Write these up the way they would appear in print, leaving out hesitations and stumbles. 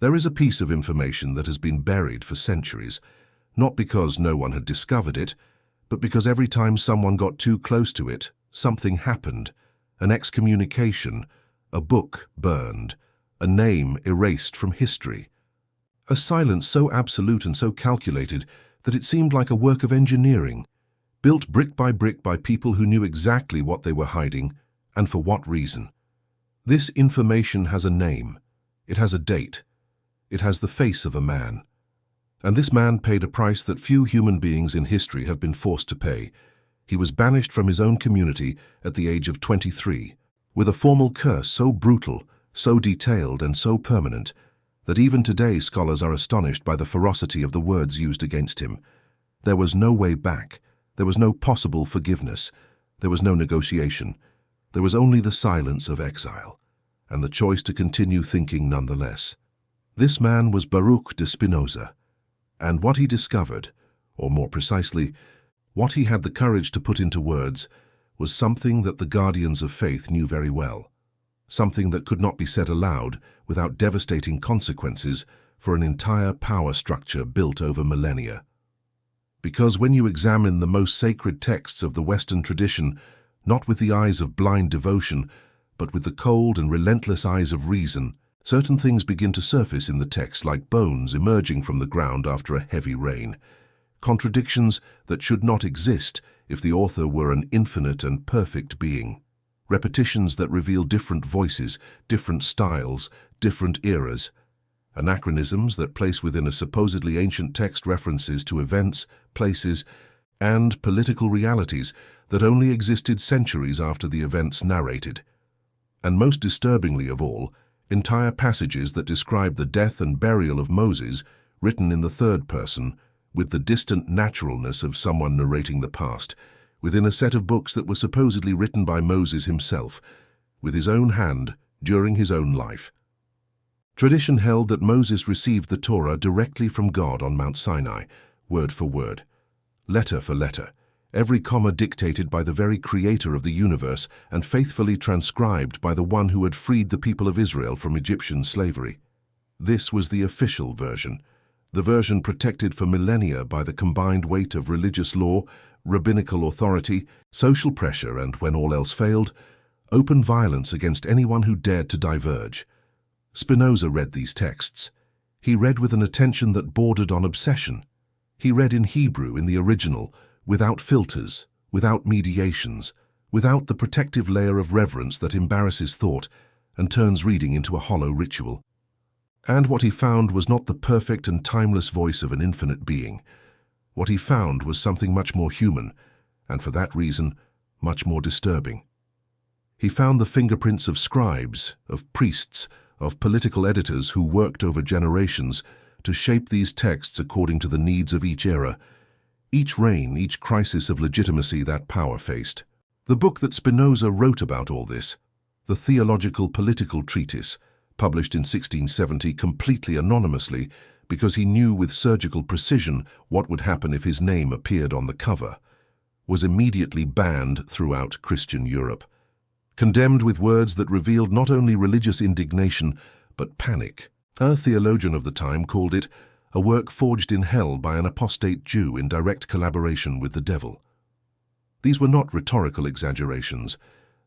There is a piece of information that has been buried for centuries, not because no one had discovered it, but because every time someone got too close to it, something happened. An excommunication, a book burned, a name erased from history. A silence so absolute and so calculated that it seemed like a work of engineering, built brick by people who knew exactly what they were hiding and for what reason. This information has a name, it has a date, it has the face of a man. And this man paid a price that few human beings in history have been forced to pay. He was banished from his own community at the age of 23, with a formal curse so brutal, so detailed and so permanent, that even today scholars are astonished by the ferocity of the words used against him. There was no way back, there was no possible forgiveness, there was no negotiation, there was only the silence of exile, and the choice to continue thinking nonetheless. This man was Baruch de Spinoza, and what he discovered, or more precisely, what he had the courage to put into words, was something that the guardians of faith knew very well, something that could not be said aloud without devastating consequences for an entire power structure built over millennia. Because when you examine the most sacred texts of the Western tradition, not with the eyes of blind devotion, but with the cold and relentless eyes of reason, certain things begin to surface in the text like bones emerging from the ground after a heavy rain. Contradictions that should not exist if the author were an infinite and perfect being. Repetitions that reveal different voices, different styles, different eras. Anachronisms that place within a supposedly ancient text references to events, places, and political realities that only existed centuries after the events narrated. And most disturbingly of all, entire passages that describe the death and burial of Moses, written in the third person, with the distant naturalness of someone narrating the past, within a set of books that were supposedly written by Moses himself, with his own hand, during his own life. Tradition held that Moses received the Torah directly from God on Mount Sinai, word for word, letter for letter, every comma dictated by the very creator of the universe and faithfully transcribed by the one who had freed the people of Israel from Egyptian slavery. This was the official version, the version protected for millennia by the combined weight of religious law, rabbinical authority, social pressure and, when all else failed, open violence against anyone who dared to diverge. Spinoza read these texts. He read with an attention that bordered on obsession. He read in Hebrew in the original, without filters, without mediations, without the protective layer of reverence that embarrasses thought and turns reading into a hollow ritual. And what he found was not the perfect and timeless voice of an infinite being. What he found was something much more human, and for that reason, much more disturbing. He found the fingerprints of scribes, of priests, of political editors who worked over generations to shape these texts according to the needs of each era, each reign, each crisis of legitimacy that power faced. The book that Spinoza wrote about all this, the Theological Political Treatise, published in 1670 completely anonymously because he knew with surgical precision what would happen if his name appeared on the cover, was immediately banned throughout Christian Europe, condemned with words that revealed not only religious indignation but panic. A theologian of the time called it a work forged in hell by an apostate Jew in direct collaboration with the devil. These were not rhetorical exaggerations.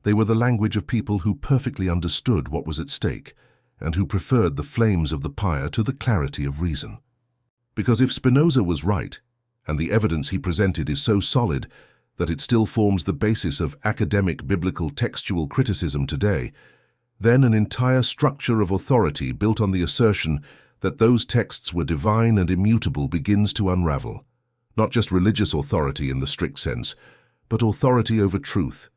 They were the language of people who perfectly understood what was at stake and who preferred the flames of the pyre to the clarity of reason. Because if Spinoza was right, and the evidence he presented is so solid that it still forms the basis of academic biblical textual criticism today, then an entire structure of authority built on the assertion that those texts were divine and immutable begins to unravel. Not just religious authority in the strict sense, but authority over truth,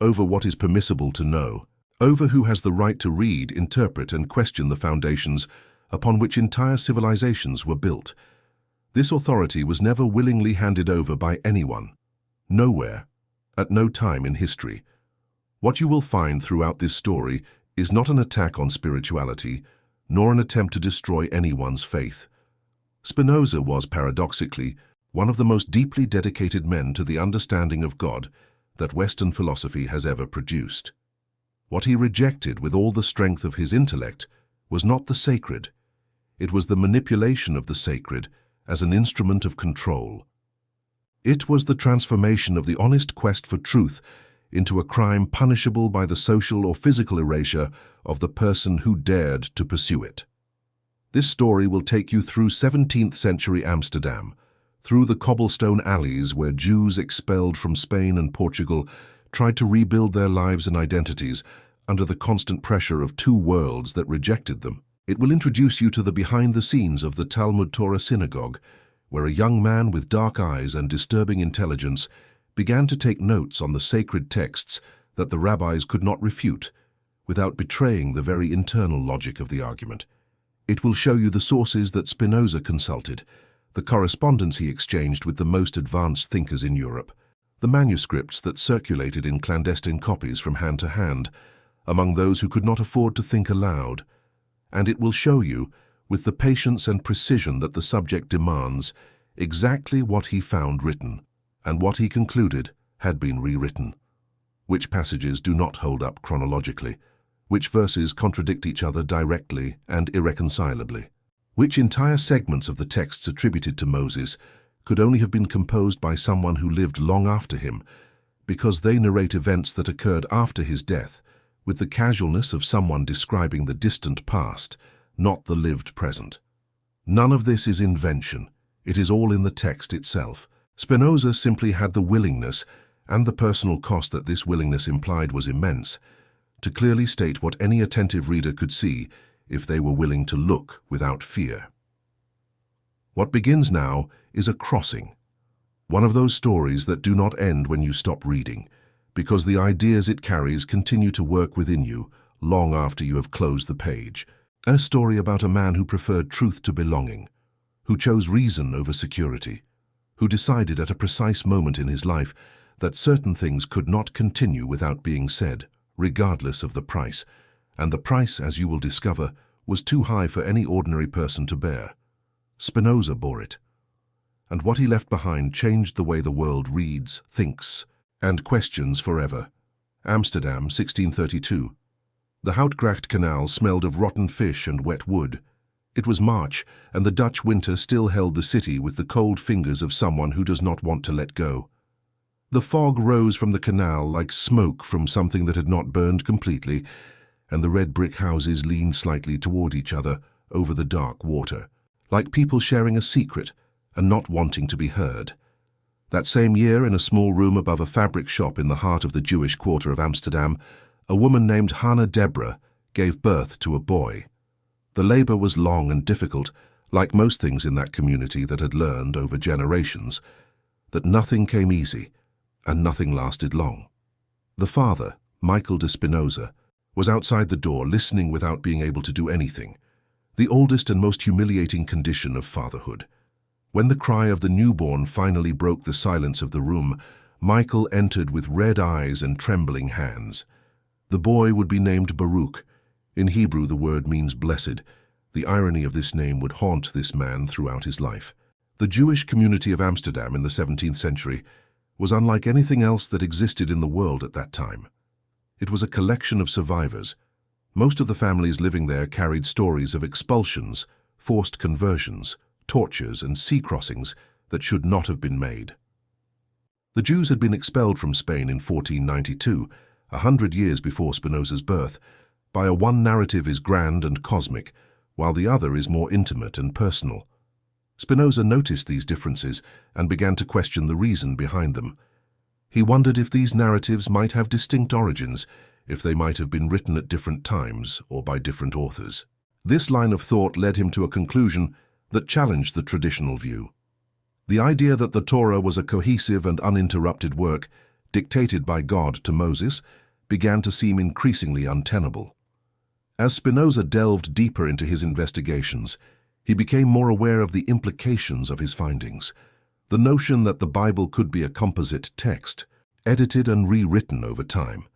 over what is permissible to know, over who has the right to read, interpret, and question the foundations upon which entire civilizations were built. This authority was never willingly handed over by anyone, nowhere, at no time in history. What you will find throughout this story is not an attack on spirituality, nor an attempt to destroy anyone's faith. Spinoza was, paradoxically, one of the most deeply dedicated men to the understanding of God that Western philosophy has ever produced. What he rejected with all the strength of his intellect was not the sacred. It was the manipulation of the sacred as an instrument of control. It was the transformation of the honest quest for truth into a crime punishable by the social or physical erasure of the person who dared to pursue it. This story will take you through 17th century Amsterdam, through the cobblestone alleys where Jews expelled from Spain and Portugal tried to rebuild their lives and identities under the constant pressure of two worlds that rejected them. It will introduce you to the behind-the-scenes of the Talmud Torah synagogue, where a young man with dark eyes and disturbing intelligence began to take notes on the sacred texts that the rabbis could not refute, without betraying the very internal logic of the argument. It will show you the sources that Spinoza consulted, the correspondence he exchanged with the most advanced thinkers in Europe, the manuscripts that circulated in clandestine copies from hand to hand, among those who could not afford to think aloud, and it will show you, with the patience and precision that the subject demands, exactly what he found written, and what he concluded had been rewritten, which passages do not hold up chronologically, which verses contradict each other directly and irreconcilably, which entire segments of the texts attributed to Moses could only have been composed by someone who lived long after him, because they narrate events that occurred after his death, with the casualness of someone describing the distant past, not the lived present. None of this is invention. It is all in the text itself. Spinoza simply had the willingness, and the personal cost that this willingness implied was immense, to clearly state what any attentive reader could see if they were willing to look without fear. What begins now is a crossing, one of those stories that do not end when you stop reading, because the ideas it carries continue to work within you long after you have closed the page. A story about a man who preferred truth to belonging, who chose reason over security, who decided at a precise moment in his life that certain things could not continue without being said, regardless of the price, and the price, as you will discover, was too high for any ordinary person to bear. Spinoza bore it, and what he left behind changed the way the world reads, thinks, and questions forever. Amsterdam, 1632. The Houtgracht Canal smelled of rotten fish and wet wood. It was March, and the Dutch winter still held the city with the cold fingers of someone who does not want to let go. The fog rose from the canal like smoke from something that had not burned completely, and the red brick houses leaned slightly toward each other over the dark water, like people sharing a secret and not wanting to be heard. That same year, in a small room above a fabric shop in the heart of the Jewish quarter of Amsterdam, a woman named Hannah Deborah gave birth to a boy. The labor was long and difficult, like most things in that community that had learned over generations, that nothing came easy and nothing lasted long. The father, Michael de Spinoza, was outside the door listening without being able to do anything, the oldest and most humiliating condition of fatherhood. When the cry of the newborn finally broke the silence of the room, Michael entered with red eyes and trembling hands. The boy would be named Baruch. In Hebrew, the word means blessed. The irony of this name would haunt this man throughout his life. The Jewish community of Amsterdam in the 17th century was unlike anything else that existed in the world at that time. It was a collection of survivors. Most of the families living there carried stories of expulsions, forced conversions, tortures and sea crossings that should not have been made. The Jews had been expelled from Spain in 1492, 100 years before Spinoza's birth, by a one narrative is grand and cosmic, while the other is more intimate and personal. Spinoza noticed these differences and began to question the reason behind them. He wondered if these narratives might have distinct origins, if they might have been written at different times or by different authors. This line of thought led him to a conclusion that challenged the traditional view. The idea that the Torah was a cohesive and uninterrupted work, dictated by God to Moses, began to seem increasingly untenable. As Spinoza delved deeper into his investigations, he became more aware of the implications of his findings. The notion that the Bible could be a composite text, edited and rewritten over time,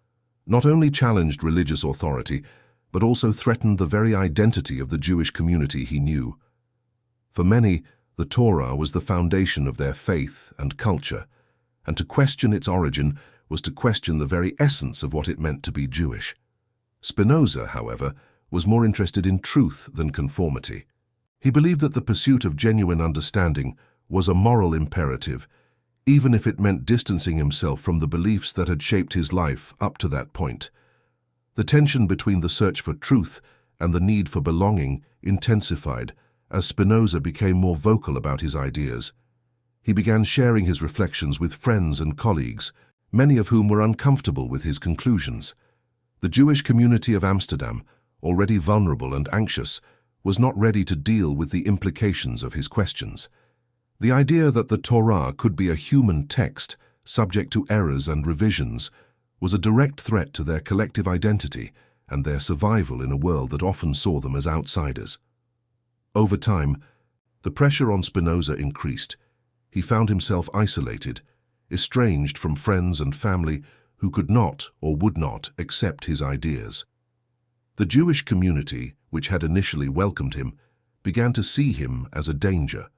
not only challenged religious authority, but also threatened the very identity of the Jewish community he knew. For many, the Torah was the foundation of their faith and culture, and to question its origin was to question the very essence of what it meant to be Jewish. Spinoza, however, was more interested in truth than conformity. He believed that the pursuit of genuine understanding was a moral imperative, even if it meant distancing himself from the beliefs that had shaped his life up to that point. The tension between the search for truth and the need for belonging intensified as Spinoza became more vocal about his ideas. He began sharing his reflections with friends and colleagues, many of whom were uncomfortable with his conclusions. The Jewish community of Amsterdam, already vulnerable and anxious, was not ready to deal with the implications of his questions. The idea that the Torah could be a human text, subject to errors and revisions, was a direct threat to their collective identity and their survival in a world that often saw them as outsiders. Over time, the pressure on Spinoza increased. He found himself isolated, estranged from friends and family who could not or would not accept his ideas. The Jewish community, which had initially welcomed him, began to see him as a danger.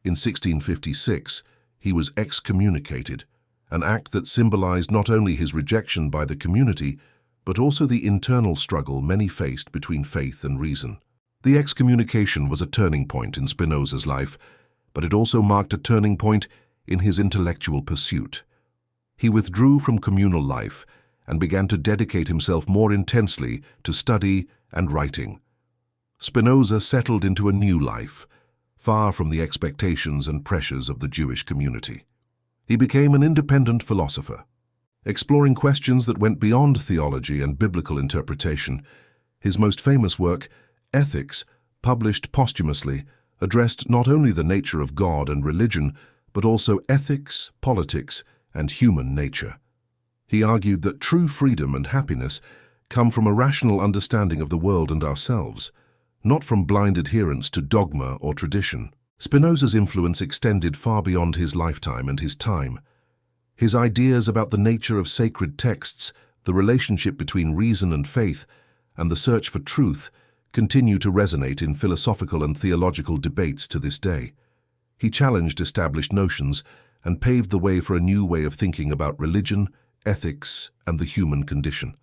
In 1656, he was excommunicated, an act that symbolized not only his rejection by the community, but also the internal struggle many faced between faith and reason. The excommunication was a turning point in Spinoza's life, but it also marked a turning point in his intellectual pursuit. He withdrew from communal life and began to dedicate himself more intensely to study and writing. Spinoza settled into a new life, far from the expectations and pressures of the Jewish community. He became an independent philosopher, exploring questions that went beyond theology and biblical interpretation. His most famous work, Ethics, published posthumously, addressed not only the nature of God and religion, but also ethics, politics, and human nature. He argued that true freedom and happiness come from a rational understanding of the world and ourselves, not from blind adherence to dogma or tradition. Spinoza's influence extended far beyond his lifetime and his time. His ideas about the nature of sacred texts, the relationship between reason and faith, and the search for truth continue to resonate in philosophical and theological debates to this day. He challenged established notions and paved the way for a new way of thinking about religion, ethics, and the human condition.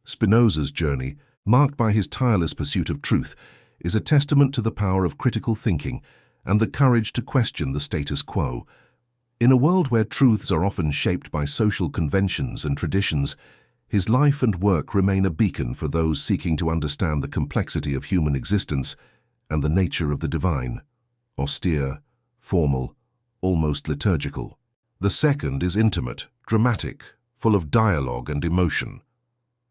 Spinoza's journey, marked by his tireless pursuit of truth, is a testament to the power of critical thinking and the courage to question the status quo. In a world where truths are often shaped by social conventions and traditions, his life and work remain a beacon for those seeking to understand the complexity of human existence and the nature of the divine. Austere, formal, almost liturgical. The second is intimate, dramatic, full of dialogue and emotion.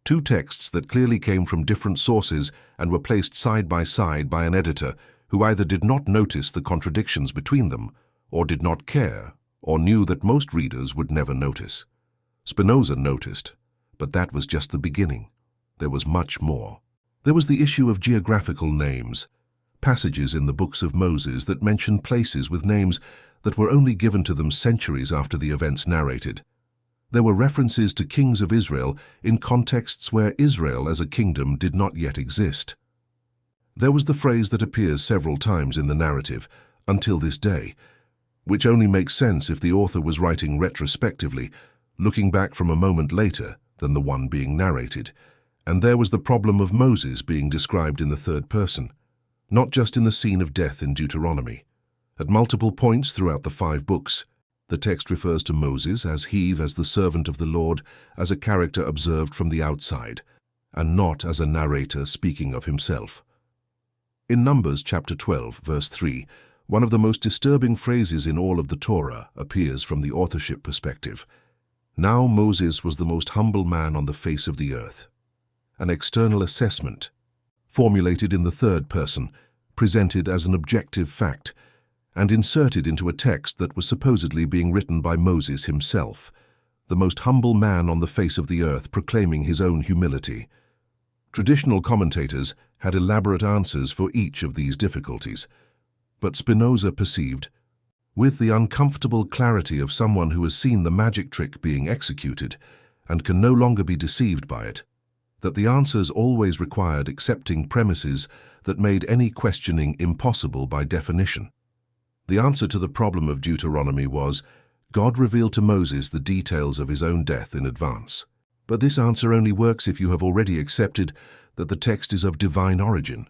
Two texts that clearly came from different sources and were placed side by an editor who either did not notice the contradictions between them, or did not care, or knew that most readers would never notice. Spinoza noticed, but that was just the beginning. There was much more. There was the issue of geographical names, passages in the books of Moses that mentioned places with names that were only given to them centuries after the events narrated. There were references to kings of Israel in contexts where Israel as a kingdom did not yet exist. There was the phrase that appears several times in the narrative, "until this day," which only makes sense if the author was writing retrospectively, looking back from a moment later than the one being narrated. And there was the problem of Moses being described in the third person, not just in the scene of death in Deuteronomy. At multiple points throughout the 5 books, the text refers to Moses as the servant of the Lord, as a character observed from the outside, and not as a narrator speaking of himself. In Numbers chapter 12, verse 3, one of the most disturbing phrases in all of the Torah appears from the authorship perspective. Now Moses was the most humble man on the face of the earth. An external assessment, formulated in the third person, presented as an objective fact, and inserted into a text that was supposedly being written by Moses himself, the most humble man on the face of the earth proclaiming his own humility. Traditional commentators had elaborate answers for each of these difficulties, but Spinoza perceived, with the uncomfortable clarity of someone who has seen the magic trick being executed and can no longer be deceived by it, that the answers always required accepting premises that made any questioning impossible by definition. The answer to the problem of Deuteronomy was, God revealed to Moses the details of his own death in advance. But this answer only works if you have already accepted that the text is of divine origin,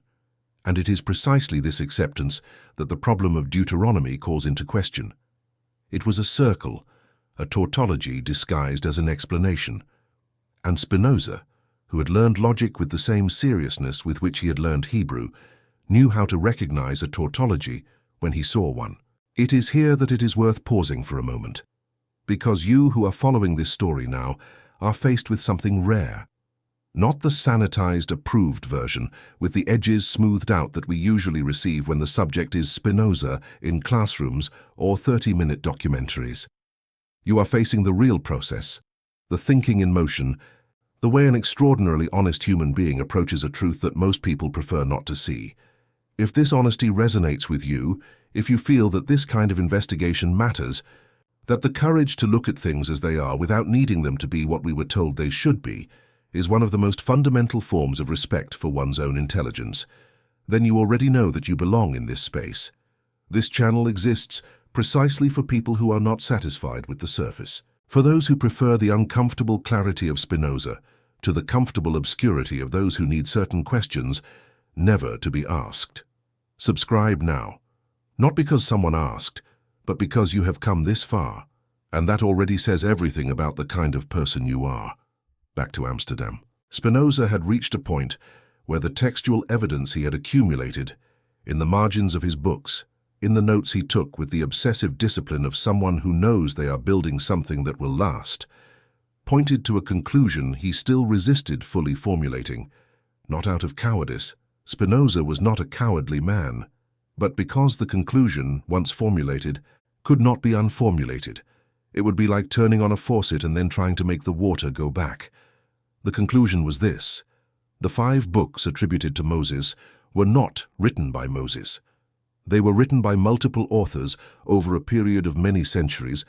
And it is precisely this acceptance that the problem of Deuteronomy calls into question. It was a circle, a tautology disguised as an explanation. And Spinoza, who had learned logic with the same seriousness with which he had learned Hebrew, knew how to recognize a tautology when he saw one. It is here that it is worth pausing for a moment, because you who are following this story now are faced with something rare. Not the sanitized, approved version with the edges smoothed out that we usually receive when the subject is Spinoza in classrooms or 30-minute documentaries. You are facing the real process, the thinking in motion, the way an extraordinarily honest human being approaches a truth that most people prefer not to see. If this honesty resonates with you, if you feel that this kind of investigation matters, that the courage to look at things as they are without needing them to be what we were told they should be, is one of the most fundamental forms of respect for one's own intelligence, then you already know that you belong in this space. This channel exists precisely for people who are not satisfied with the surface, for those who prefer the uncomfortable clarity of Spinoza to the comfortable obscurity of those who need certain questions never to be asked. Subscribe now, not because someone asked, but because you have come this far, and that already says everything about the kind of person you are. Back to Amsterdam. Spinoza had reached a point where the textual evidence he had accumulated, in the margins of his books, in the notes he took with the obsessive discipline of someone who knows they are building something that will last, pointed to a conclusion he still resisted fully formulating. Not out of cowardice. Spinoza was not a cowardly man, but because the conclusion, once formulated, could not be unformulated. It would be like turning on a faucet and then trying to make the water go back. The conclusion was this: the 5 books attributed to Moses were not written by Moses. They were written by multiple authors over a period of many centuries,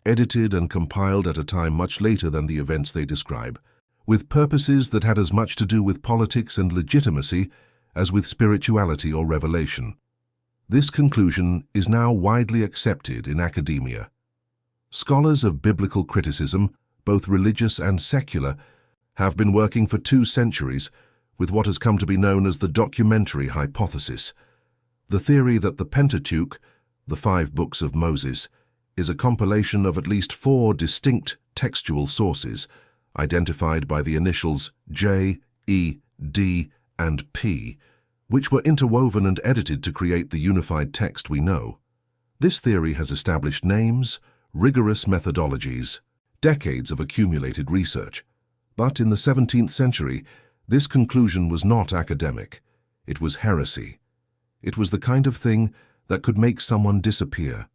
edited and compiled at a time much later than the events they describe, with purposes that had as much to do with politics and legitimacy as with spirituality or revelation. This conclusion is now widely accepted in academia. Scholars of biblical criticism, both religious and secular, have been working for 2 centuries with what has come to be known as the documentary hypothesis, the theory that the Pentateuch, the 5 books of Moses, is a compilation of at least 4 distinct textual sources, identified by the initials J, E, D, and P, which were interwoven and edited to create the unified text we know. This theory has established names, rigorous methodologies, decades of accumulated research. But in the 17th century, this conclusion was not academic. It was heresy. It was the kind of thing that could make someone disappear.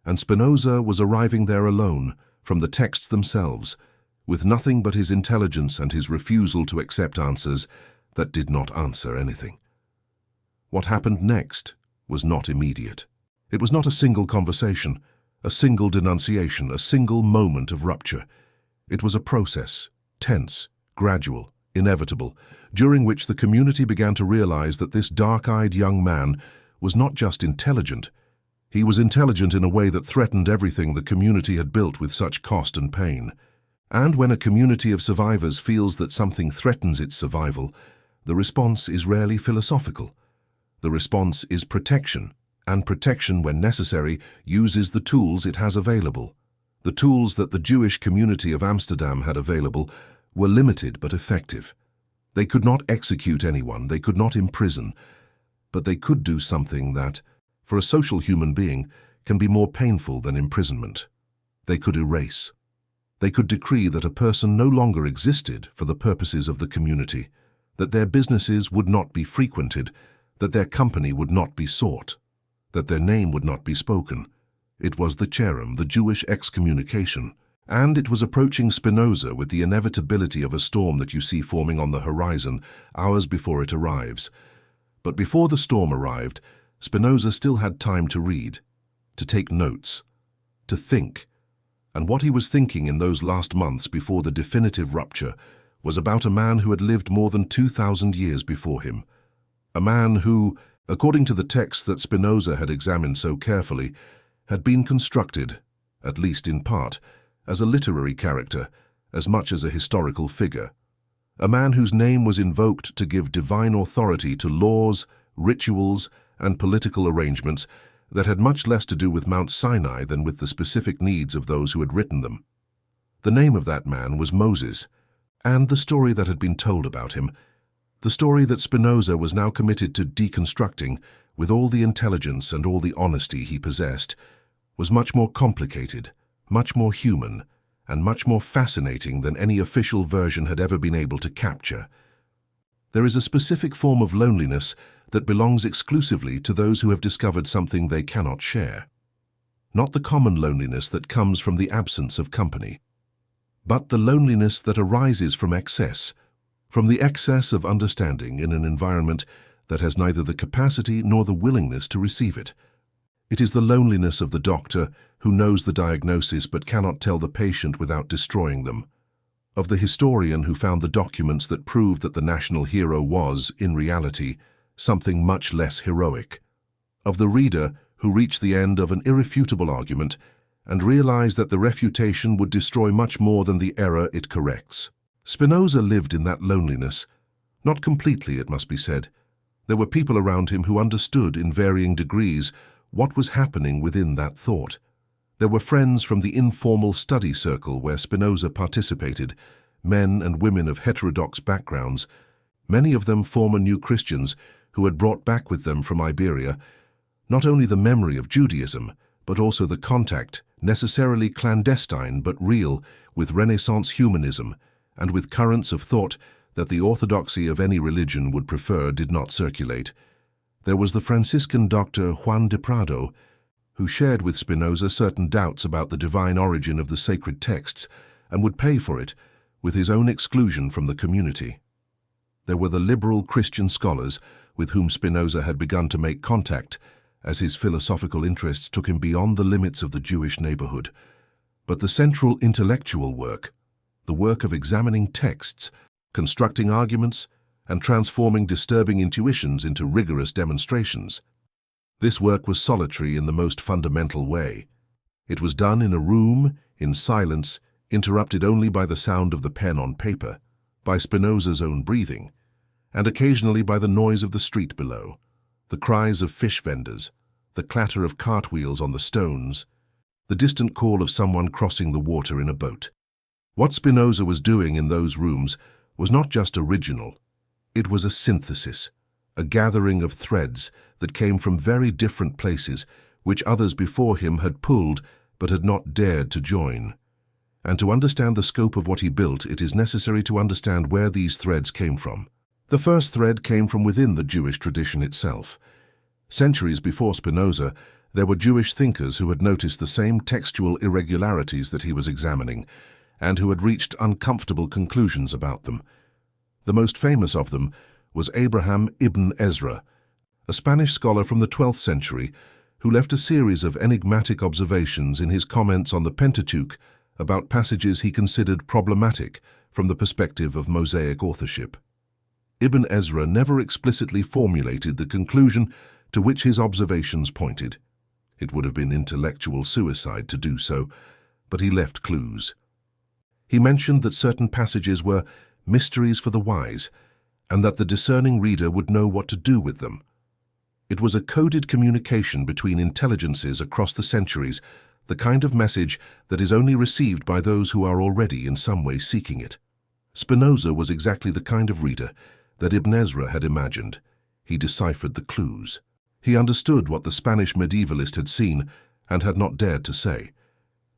And Spinoza was arriving there alone, from the texts themselves, with nothing but his intelligence and his refusal to accept answers that did not answer anything. What happened next was not immediate. It was not a single conversation, a single denunciation, a single moment of rupture. It was a process, tense, gradual, inevitable, during which the community began to realize that this dark-eyed young man was not just intelligent. He was intelligent in a way that threatened everything the community had built with such cost and pain. And when a community of survivors feels that something threatens its survival, the response is rarely philosophical. The response is protection, and protection, when necessary, uses the tools it has available. The tools that the Jewish community of Amsterdam had available were limited but effective. They could not execute anyone, they could not imprison, but they could do something that, for a social human being, can be more painful than imprisonment. They could erase. They could decree that a person no longer existed for the purposes of the community, that their businesses would not be frequented, that their company would not be sought, that their name would not be spoken. It was the cherem, the Jewish excommunication, and it was approaching Spinoza with the inevitability of a storm that you see forming on the horizon hours before it arrives. But before the storm arrived, Spinoza still had time to read, to take notes, to think. And what he was thinking in those last months before the definitive rupture was about a man who had lived more than 2,000 years before him. A man who, according to the text that Spinoza had examined so carefully, had been constructed, at least in part, as a literary character, as much as a historical figure. A man whose name was invoked to give divine authority to laws, rituals, and political arrangements that had much less to do with Mount Sinai than with the specific needs of those who had written them. The name of that man was Moses, and the story that had been told about him, the story that Spinoza was now committed to deconstructing with all the intelligence and all the honesty he possessed, was much more complicated, much more human, and much more fascinating than any official version had ever been able to capture. There is a specific form of loneliness that belongs exclusively to those who have discovered something they cannot share. Not the common loneliness that comes from the absence of company, but the loneliness that arises from excess, from the excess of understanding in an environment that has neither the capacity nor the willingness to receive it. It is the loneliness of the doctor who knows the diagnosis but cannot tell the patient without destroying them, of the historian who found the documents that proved that the national hero was, in reality, something much less heroic, of the reader who reached the end of an irrefutable argument and realized that the refutation would destroy much more than the error it corrects. Spinoza lived in that loneliness. Not completely, it must be said. There were people around him who understood in varying degrees what was happening within that thought. There were friends from the informal study circle where Spinoza participated, men and women of heterodox backgrounds, many of them former New Christians who had brought back with them from Iberia not only the memory of Judaism, but also the contact, necessarily clandestine but real, with Renaissance humanism and with currents of thought that the orthodoxy of any religion would prefer did not circulate. There was the Franciscan doctor Juan de Prado, who shared with Spinoza certain doubts about the divine origin of the sacred texts and would pay for it with his own exclusion from the community. There were the liberal Christian scholars with whom Spinoza had begun to make contact as his philosophical interests took him beyond the limits of the Jewish neighborhood. But the central intellectual work, the work of examining texts, constructing arguments, and transforming disturbing intuitions into rigorous demonstrations, this work was solitary in the most fundamental way. It was done in a room, in silence, interrupted only by the sound of the pen on paper, by Spinoza's own breathing, and occasionally by the noise of the street below, the cries of fish vendors, the clatter of cartwheels on the stones, the distant call of someone crossing the water in a boat. What Spinoza was doing in those rooms was not just original. It was a synthesis, a gathering of threads that came from very different places, which others before him had pulled but had not dared to join. And to understand the scope of what he built, it is necessary to understand where these threads came from. The first thread came from within the Jewish tradition itself. Centuries before Spinoza, there were Jewish thinkers who had noticed the same textual irregularities that he was examining, and who had reached uncomfortable conclusions about them. The most famous of them was Abraham ibn Ezra, a Spanish scholar from the 12th century who left a series of enigmatic observations in his comments on the Pentateuch about passages he considered problematic from the perspective of Mosaic authorship. Ibn Ezra never explicitly formulated the conclusion to which his observations pointed. It would have been intellectual suicide to do so, but he left clues. He mentioned that certain passages were mysteries for the wise, and that the discerning reader would know what to do with them. It was a coded communication between intelligences across the centuries, the kind of message that is only received by those who are already in some way seeking it. Spinoza was exactly the kind of reader that Ibn Ezra had imagined. He deciphered the clues. He understood what the Spanish medievalist had seen and had not dared to say,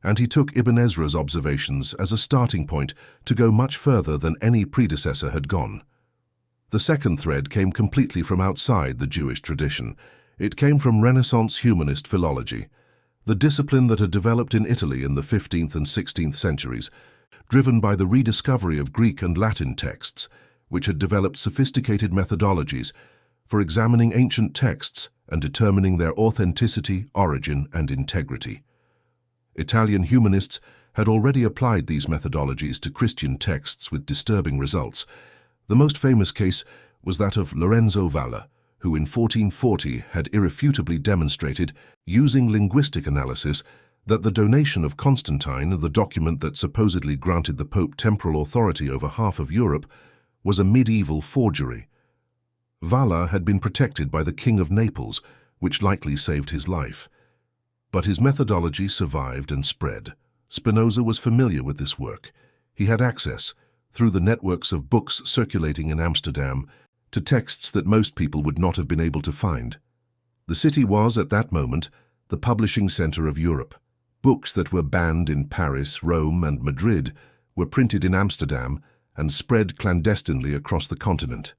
and he took Ibn Ezra's observations as a starting point to go much further than any predecessor had gone. The second thread came completely from outside the Jewish tradition. It came from Renaissance humanist philology, the discipline that had developed in Italy in the 15th and 16th centuries, driven by the rediscovery of Greek and Latin texts, which had developed sophisticated methodologies for examining ancient texts and determining their authenticity, origin, and integrity. Italian humanists had already applied these methodologies to Christian texts with disturbing results. The most famous case was that of Lorenzo Valla, who in 1440 had irrefutably demonstrated, using linguistic analysis, that the donation of Constantine, the document that supposedly granted the Pope temporal authority over half of Europe, was a medieval forgery. Vala had been protected by the King of Naples, which likely saved his life. But his methodology survived and spread. Spinoza was familiar with this work. He had access, through the networks of books circulating in Amsterdam, to texts that most people would not have been able to find. The city was, at that moment, the publishing center of Europe. Books that were banned in Paris, Rome, and Madrid were printed in Amsterdam and spread clandestinely across the continent.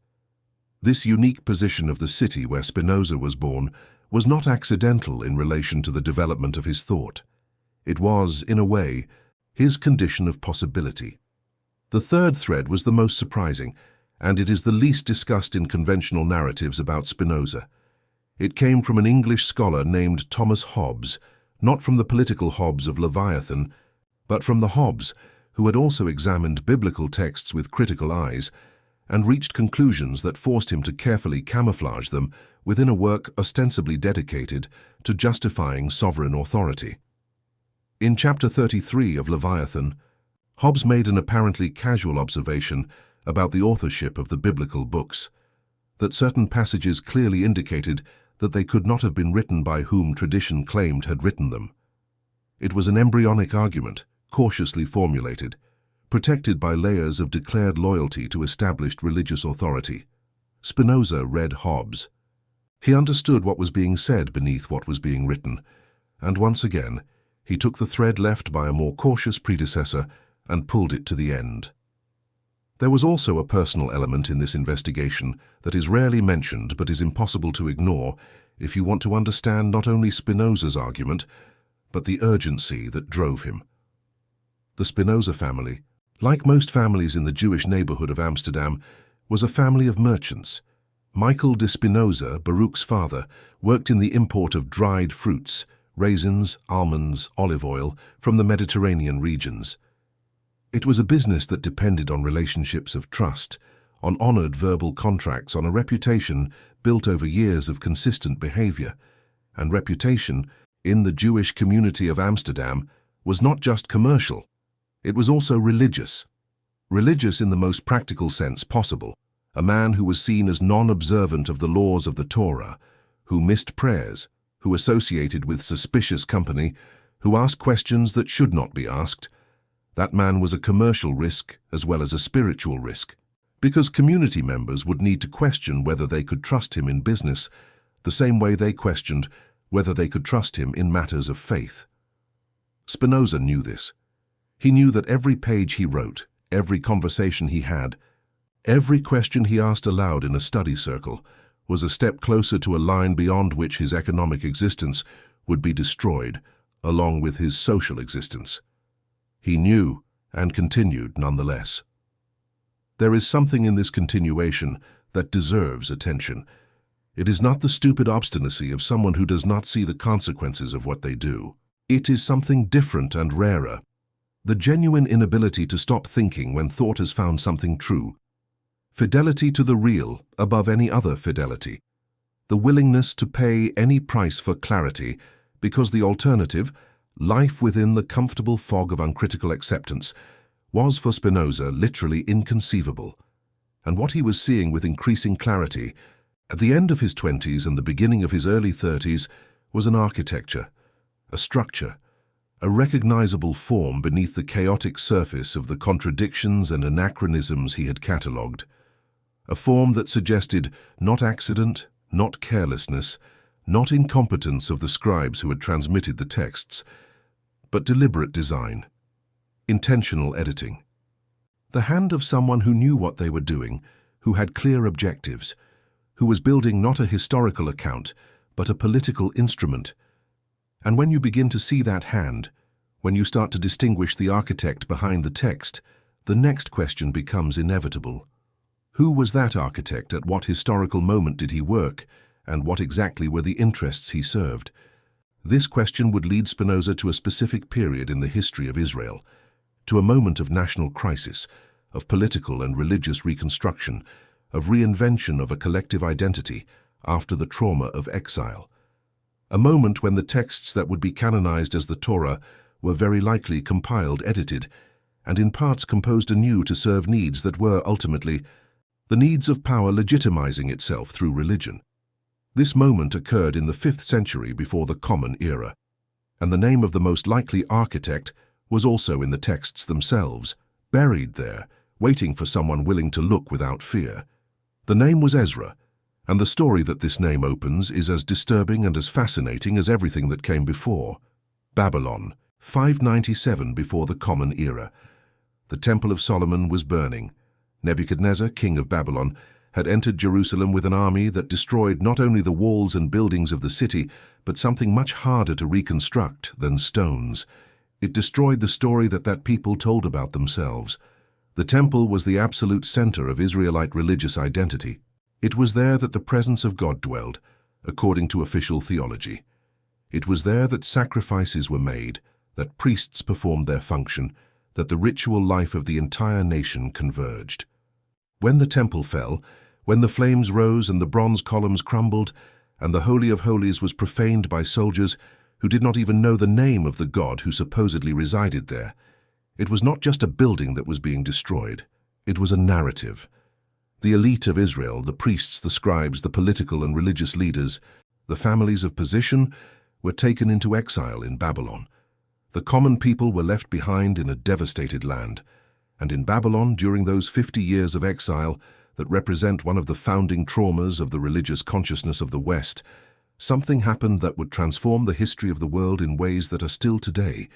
This unique position of the city where Spinoza was born was not accidental in relation to the development of his thought. It was, in a way, his condition of possibility. The third thread was the most surprising, and it is the least discussed in conventional narratives about Spinoza. It came from an English scholar named Thomas Hobbes, not from the political Hobbes of Leviathan, but from the Hobbes who had also examined biblical texts with critical eyes and reached conclusions that forced him to carefully camouflage them within a work ostensibly dedicated to justifying sovereign authority. In chapter 33 of Leviathan, Hobbes made an apparently casual observation about the authorship of the biblical books, that certain passages clearly indicated that they could not have been written by whom tradition claimed had written them. It was an embryonic argument, cautiously formulated, protected by layers of declared loyalty to established religious authority. Spinoza read Hobbes. He understood what was being said beneath what was being written, and once again, he took the thread left by a more cautious predecessor and pulled it to the end. There was also a personal element in this investigation that is rarely mentioned but is impossible to ignore if you want to understand not only Spinoza's argument, but the urgency that drove him. The Spinoza family, like most families in the Jewish neighborhood of Amsterdam, was a family of merchants. Michael de Spinoza, Baruch's father, worked in the import of dried fruits, raisins, almonds, olive oil, from the Mediterranean regions. It was a business that depended on relationships of trust, on honored verbal contracts, on a reputation built over years of consistent behavior. And reputation, in the Jewish community of Amsterdam, was not just commercial. It was also religious. Religious in the most practical sense possible. A man who was seen as non-observant of the laws of the Torah, who missed prayers, who associated with suspicious company, who asked questions that should not be asked. That man was a commercial risk as well as a spiritual risk, because community members would need to question whether they could trust him in business, the same way they questioned whether they could trust him in matters of faith. Spinoza knew this. He knew that every page he wrote, every conversation he had, every question he asked aloud in a study circle was a step closer to a line beyond which his economic existence would be destroyed, along with his social existence. He knew, and continued nonetheless. There is something in this continuation that deserves attention. It is not the stupid obstinacy of someone who does not see the consequences of what they do. It is something different and rarer. The genuine inability to stop thinking when thought has found something true. Fidelity to the real above any other fidelity. The willingness to pay any price for clarity, because the alternative, life within the comfortable fog of uncritical acceptance, was for Spinoza literally inconceivable. And what he was seeing with increasing clarity, at the end of his 20s and the beginning of his early 30s, was an architecture, a structure, a recognizable form beneath the chaotic surface of the contradictions and anachronisms he had catalogued. A form that suggested not accident, not carelessness, not incompetence of the scribes who had transmitted the texts, but deliberate design, intentional editing. The hand of someone who knew what they were doing, who had clear objectives, who was building not a historical account, but a political instrument. And when you begin to see that hand, when you start to distinguish the architect behind the text, the next question becomes inevitable. Who was that architect? At what historical moment did he work? And what exactly were the interests he served? This question would lead Spinoza to a specific period in the history of Israel, to a moment of national crisis, of political and religious reconstruction, of reinvention of a collective identity after the trauma of exile. A moment when the texts that would be canonized as the Torah were very likely compiled, edited, and in parts composed anew to serve needs that were ultimately the needs of power legitimizing itself through religion. This moment occurred in the 5th century before the Common Era, and the name of the most likely architect was also in the texts themselves, buried there, waiting for someone willing to look without fear. The name was Ezra, and the story that this name opens is as disturbing and as fascinating as everything that came before. Babylon, 597 before the Common Era. The Temple of Solomon was burning. Nebuchadnezzar, king of Babylon, had entered Jerusalem with an army that destroyed not only the walls and buildings of the city, but something much harder to reconstruct than stones. It destroyed the story that people told about themselves. The temple was the absolute center of Israelite religious identity. It was there that the presence of God dwelled, according to official theology. It was there that sacrifices were made, that priests performed their function, that the ritual life of the entire nation converged. When the temple fell, when the flames rose and the bronze columns crumbled, and the Holy of Holies was profaned by soldiers who did not even know the name of the God who supposedly resided there, it was not just a building that was being destroyed, it was a narrative. The elite of Israel, the priests, the scribes, the political and religious leaders, the families of position, were taken into exile in Babylon. The common people were left behind in a devastated land, and in Babylon, during those 50 years of exile that represent one of the founding traumas of the religious consciousness of the West, something happened that would transform the history of the world in ways that are still today.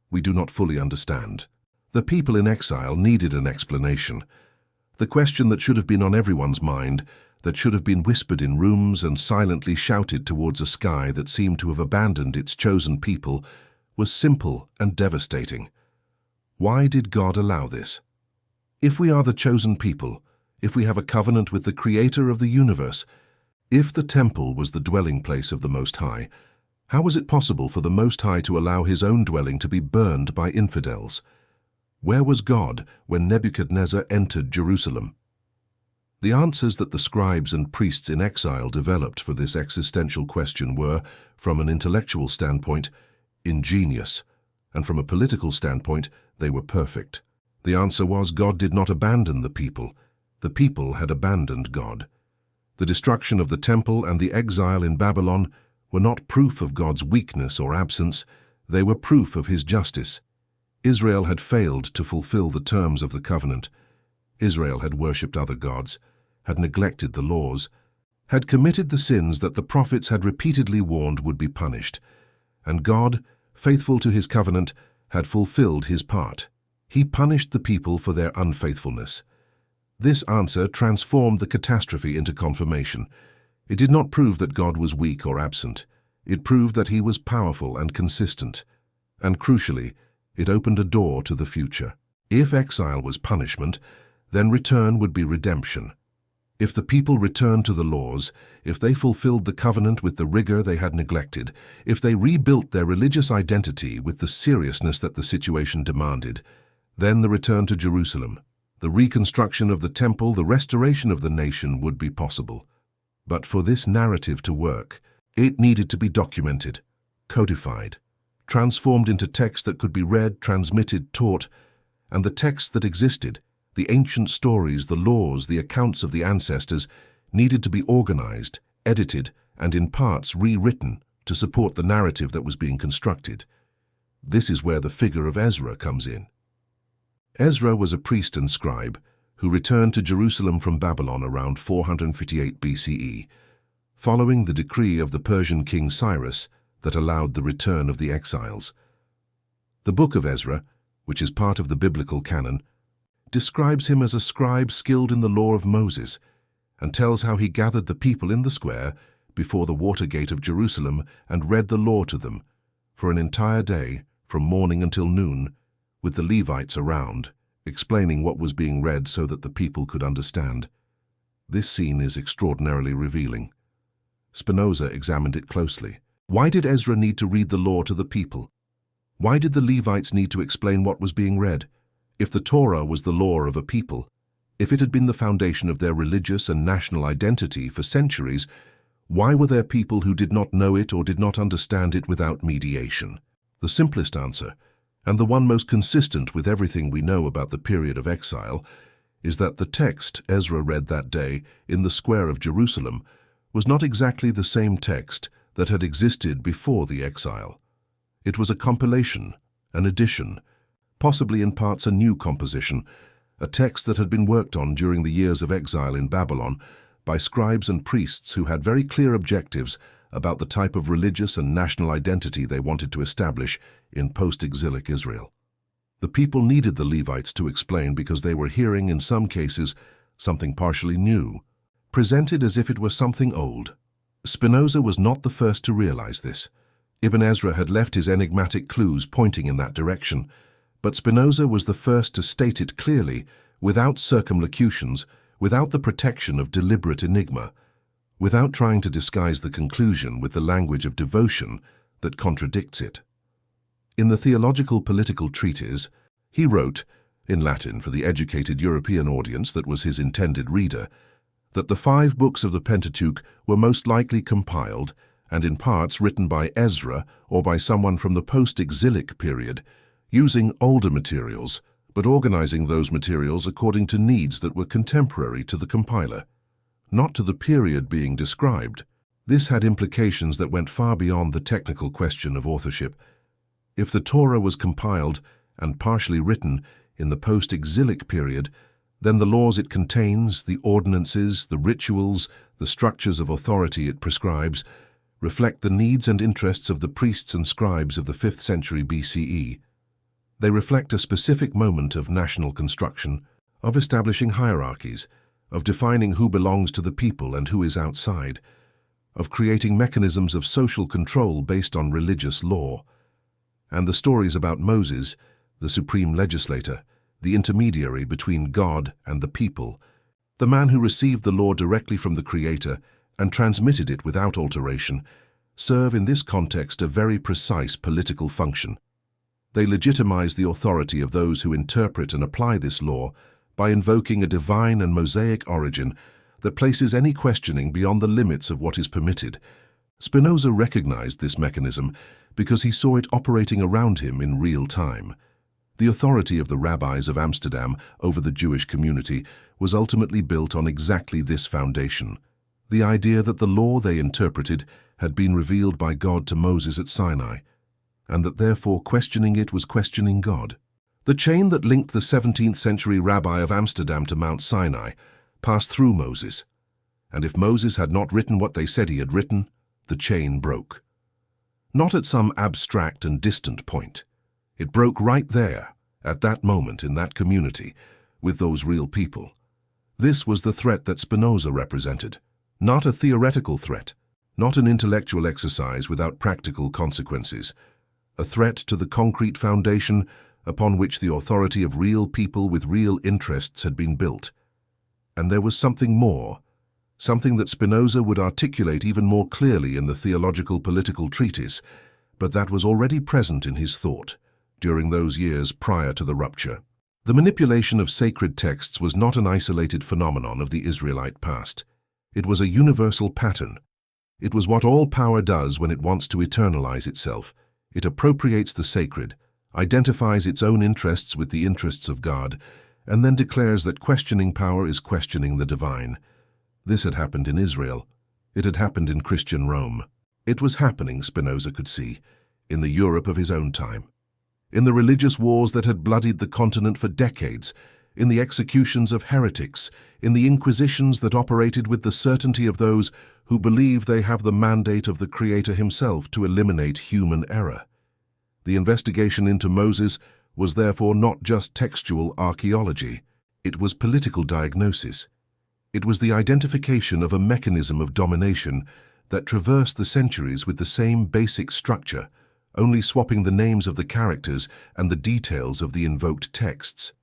We do not fully understand. The people in exile needed an explanation. The question that should have been on everyone's mind, that should have been whispered in rooms and silently shouted towards a sky that seemed to have abandoned its chosen people, was simple and devastating. Why did God allow this? If we are the chosen people, if we have a covenant with the Creator of the universe, if the temple was the dwelling place of the Most High, how was it possible for the Most High to allow his own dwelling to be burned by infidels? Where was God when Nebuchadnezzar entered Jerusalem? The answers that the scribes and priests in exile developed for this existential question were, from an intellectual standpoint, ingenious, and from a political standpoint, they were perfect. The answer was God did not abandon the people had abandoned God. The destruction of the temple and the exile in Babylon were not proof of God's weakness or absence, they were proof of his justice. Israel had failed to fulfill the terms of the covenant. Israel had worshipped other gods, had neglected the laws, had committed the sins that the prophets had repeatedly warned would be punished. And God, faithful to his covenant, had fulfilled his part. He punished the people for their unfaithfulness. This answer transformed the catastrophe into confirmation. It did not prove that God was weak or absent. It proved that he was powerful and consistent. And crucially, it opened a door to the future. If exile was punishment, then return would be redemption. If the people returned to the laws, if they fulfilled the covenant with the rigor they had neglected, if they rebuilt their religious identity with the seriousness that the situation demanded, then the return to Jerusalem, the reconstruction of the temple, the restoration of the nation would be possible. But for this narrative to work, it needed to be documented, codified, transformed into text that could be read, transmitted, taught, and the texts that existed, the ancient stories, the laws, the accounts of the ancestors, needed to be organized, edited, and in parts rewritten to support the narrative that was being constructed. This is where the figure of Ezra comes in. Ezra was a priest and scribe who returned to Jerusalem from Babylon around 458 BCE, following the decree of the Persian king Cyrus that allowed the return of the exiles. The book of Ezra, which is part of the biblical canon, describes him as a scribe skilled in the law of Moses and tells how he gathered the people in the square before the water gate of Jerusalem and read the law to them for an entire day, from morning until noon, with the Levites around, explaining what was being read so that the people could understand. This scene is extraordinarily revealing. Spinoza examined it closely. Why did Ezra need to read the law to the people? Why did the Levites need to explain what was being read? If the Torah was the law of a people, if it had been the foundation of their religious and national identity for centuries, why were there people who did not know it or did not understand it without mediation? The simplest answer, and the one most consistent with everything we know about the period of exile, is that the text Ezra read that day in the square of Jerusalem was not exactly the same text that had existed before the exile. It was a compilation, an addition, possibly in parts a new composition, a text that had been worked on during the years of exile in Babylon by scribes and priests who had very clear objectives about the type of religious and national identity they wanted to establish in post-exilic Israel. The people needed the Levites to explain because they were hearing, in some cases, something partially new, presented as if it were something old. Spinoza was not the first to realize this. Ibn Ezra had left his enigmatic clues pointing in that direction, but Spinoza was the first to state it clearly, without circumlocutions, without the protection of deliberate enigma, without trying to disguise the conclusion with the language of devotion that contradicts it. In the theological political treatise, he wrote, in Latin for the educated European audience that was his intended reader, that the 5 books of the Pentateuch were most likely compiled, and in parts written by Ezra or by someone from the post-exilic period, using older materials, but organizing those materials according to needs that were contemporary to the compiler, not to the period being described. This had implications that went far beyond the technical question of authorship. If the Torah was compiled and partially written in the post-exilic period, then the laws it contains, the ordinances, the rituals, the structures of authority it prescribes, reflect the needs and interests of the priests and scribes of the 5th century BCE. They reflect a specific moment of national construction, of establishing hierarchies, of defining who belongs to the people and who is outside, of creating mechanisms of social control based on religious law. And the stories about Moses, the supreme legislator, the intermediary between God and the people, the man who received the law directly from the Creator and transmitted it without alteration, serve in this context a very precise political function. They legitimize the authority of those who interpret and apply this law by invoking a divine and Mosaic origin that places any questioning beyond the limits of what is permitted. Spinoza recognized this mechanism because he saw it operating around him in real time. The authority of the rabbis of Amsterdam over the Jewish community was ultimately built on exactly this foundation, the idea that the law they interpreted had been revealed by God to Moses at Sinai, and that therefore questioning it was questioning God. The chain that linked the 17th century rabbi of Amsterdam to Mount Sinai passed through Moses, and if Moses had not written what they said he had written, the chain broke. Not at some abstract and distant point. It broke right there, at that moment in that community, with those real people. This was the threat that Spinoza represented, not a theoretical threat, not an intellectual exercise without practical consequences, a threat to the concrete foundation upon which the authority of real people with real interests had been built. And there was something more, something that Spinoza would articulate even more clearly in the theological political treatise, but that was already present in his thought during those years prior to the rupture. The manipulation of sacred texts was not an isolated phenomenon of the Israelite past. It was a universal pattern. It was what all power does when it wants to eternalize itself. It appropriates the sacred, identifies its own interests with the interests of God, and then declares that questioning power is questioning the divine. This had happened in Israel. It had happened in Christian Rome. It was happening, Spinoza could see, in the Europe of his own time. In the religious wars that had bloodied the continent for decades, in the executions of heretics, in the inquisitions that operated with the certainty of those who believe they have the mandate of the Creator himself to eliminate human error. The investigation into Moses was therefore not just textual archaeology. It was political diagnosis. It was the identification of a mechanism of domination that traversed the centuries with the same basic structure, only swapping the names of the characters and the details of the invoked texts.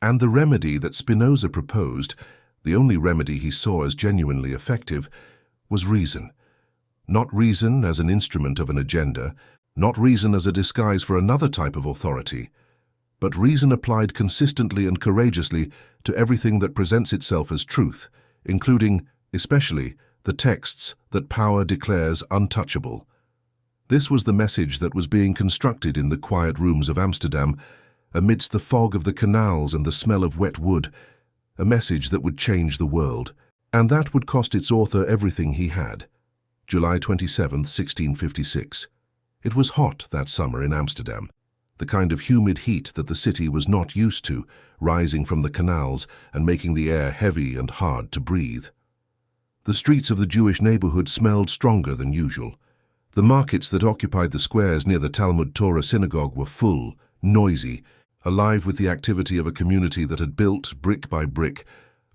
And the remedy that Spinoza proposed, the only remedy he saw as genuinely effective, was reason. Not reason as an instrument of an agenda, not reason as a disguise for another type of authority, but reason applied consistently and courageously to everything that presents itself as truth, including, especially, the texts that power declares untouchable. This was the message that was being constructed in the quiet rooms of Amsterdam, amidst the fog of the canals and the smell of wet wood, a message that would change the world, and that would cost its author everything he had. July 27, 1656. It was hot that summer in Amsterdam, the kind of humid heat that the city was not used to, rising from the canals and making the air heavy and hard to breathe. The streets of the Jewish neighborhood smelled stronger than usual. The markets that occupied the squares near the Talmud Torah synagogue were full, noisy, alive with the activity of a community that had built, brick by brick,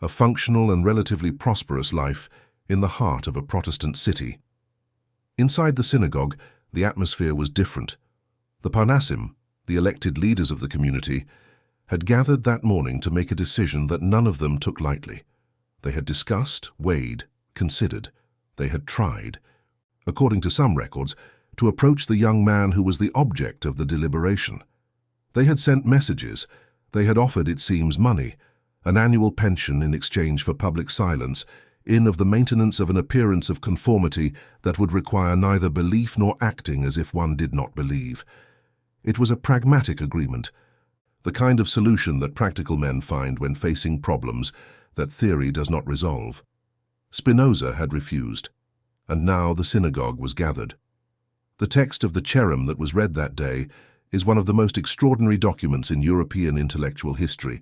a functional and relatively prosperous life in the heart of a Protestant city. Inside the synagogue, the atmosphere was different. The Parnassim, the elected leaders of the community, had gathered that morning to make a decision that none of them took lightly. They had discussed, weighed, considered. They had tried, according to some records, to approach the young man who was the object of the deliberation. They had sent messages. They had offered, it seems, money, an annual pension in exchange for public silence, in of the maintenance of an appearance of conformity that would require neither belief nor acting as if one did not believe. It was a pragmatic agreement, the kind of solution that practical men find when facing problems that theory does not resolve. Spinoza had refused, and now the synagogue was gathered. The text of the Cherem that was read that day is one of the most extraordinary documents in European intellectual history,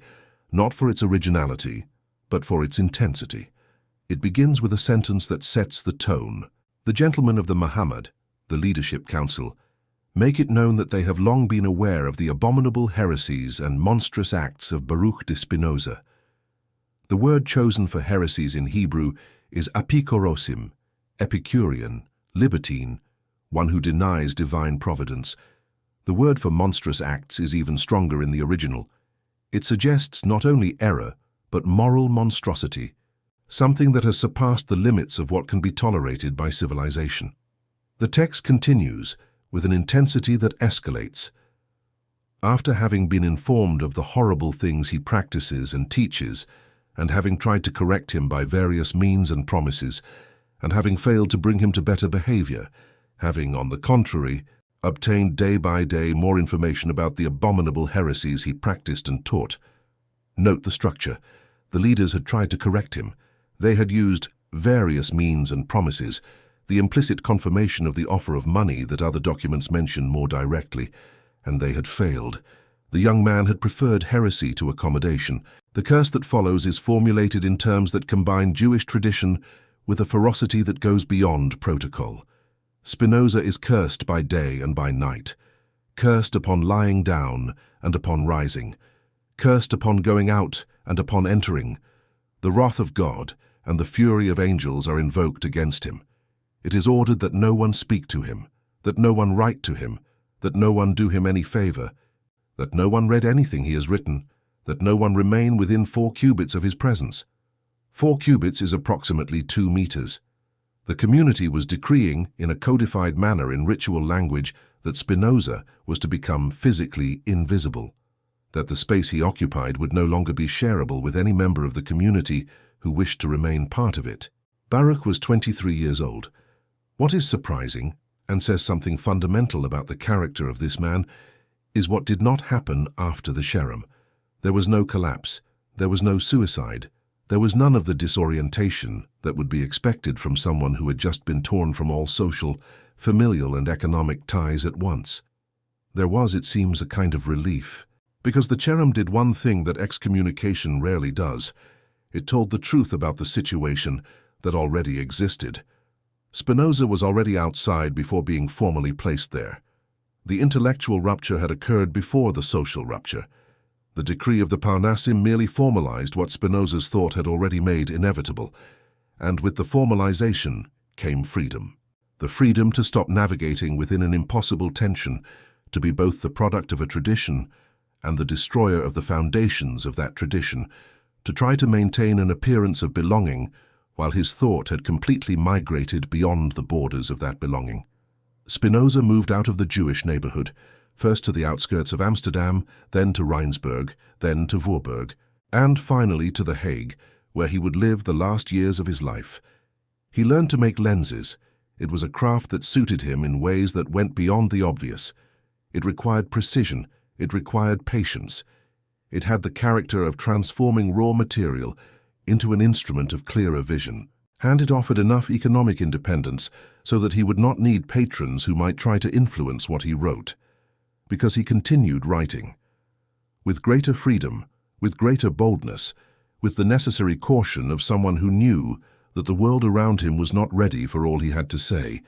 not for its originality, but for its intensity. It begins with a sentence that sets the tone. The gentlemen of the Muhammad, the leadership council, make it known that they have long been aware of the abominable heresies and monstrous acts of Baruch de Spinoza. The word chosen for heresies in Hebrew is apikorosim, Epicurean, libertine, one who denies divine providence. The word for monstrous acts is even stronger in the original. It suggests not only error, but moral monstrosity, something that has surpassed the limits of what can be tolerated by civilization. The text continues with an intensity that escalates. After having been informed of the horrible things he practices and teaches, and having tried to correct him by various means and promises, and having failed to bring him to better behavior, having, on the contrary, obtained day by day more information about the abominable heresies he practiced and taught. Note the structure. The leaders had tried to correct him. They had used various means and promises, the implicit confirmation of the offer of money that other documents mention more directly, and they had failed. The young man had preferred heresy to accommodation. The curse that follows is formulated in terms that combine Jewish tradition with a ferocity that goes beyond protocol. Spinoza is cursed by day and by night, cursed upon lying down and upon rising, cursed upon going out and upon entering. The wrath of God and the fury of angels are invoked against him. It is ordered that no one speak to him, that no one write to him, that no one do him any favor, that no one read anything he has written, that no one remain within 4 cubits of his presence. 4 cubits is approximately 2 meters. The community was decreeing, in a codified manner in ritual language, that Spinoza was to become physically invisible, that the space he occupied would no longer be shareable with any member of the community who wished to remain part of it. Baruch was 23 years old. What is surprising, and says something fundamental about the character of this man, is what did not happen after the Cherem. There was no collapse. There was no suicide. There was none of the disorientation that would be expected from someone who had just been torn from all social, familial, and economic ties at once. There was, it seems, a kind of relief, because the Cherem did one thing that excommunication rarely does. It told the truth about the situation that already existed. Spinoza was already outside before being formally placed there. The intellectual rupture had occurred before the social rupture. The decree of the Parnassim merely formalized what Spinoza's thought had already made inevitable, and with the formalization came freedom. The freedom to stop navigating within an impossible tension, to be both the product of a tradition and the destroyer of the foundations of that tradition, to try to maintain an appearance of belonging while his thought had completely migrated beyond the borders of that belonging. Spinoza moved out of the Jewish neighborhood, first to the outskirts of Amsterdam, then to Rijnsburg, then to Voorburg, and finally to The Hague, where he would live the last years of his life. He learned to make lenses. It was a craft that suited him in ways that went beyond the obvious. It required precision. It required patience. It had the character of transforming raw material into an instrument of clearer vision, and it offered enough economic independence so that he would not need patrons who might try to influence what he wrote, because he continued writing. With greater freedom, with greater boldness, with the necessary caution of someone who knew that the world around him was not ready for all he had to say,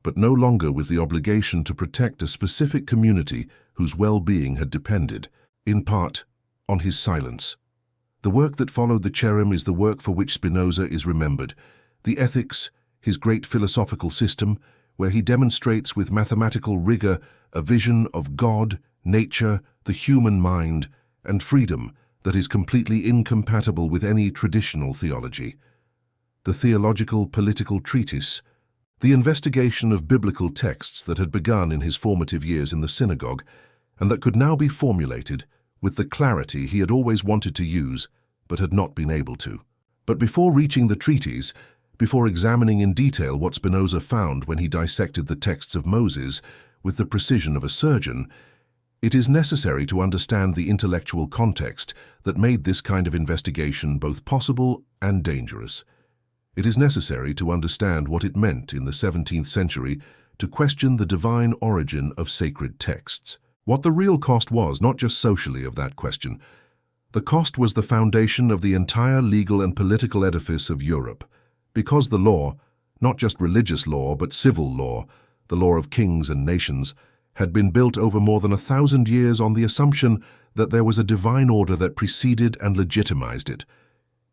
but no longer with the obligation to protect a specific community whose well-being had depended, in part, on his silence. The work that followed the Cherem is the work for which Spinoza is remembered. The Ethics, his great philosophical system, where he demonstrates with mathematical rigor a vision of God, nature, the human mind, and freedom that is completely incompatible with any traditional theology. The theological political treatise, the investigation of biblical texts that had begun in his formative years in the synagogue, and that could now be formulated with the clarity he had always wanted to use, but had not been able to. But before reaching the treatise, before examining in detail what Spinoza found when he dissected the texts of Moses with the precision of a surgeon, it is necessary to understand the intellectual context that made this kind of investigation both possible and dangerous. It is necessary to understand what it meant in the 17th century to question the divine origin of sacred texts. What the real cost was, not just socially, of that question. The cost was the foundation of the entire legal and political edifice of Europe, because the law, not just religious law but civil law, the law of kings and nations, had been built over more than 1,000 years on the assumption that there was a divine order that preceded and legitimized it.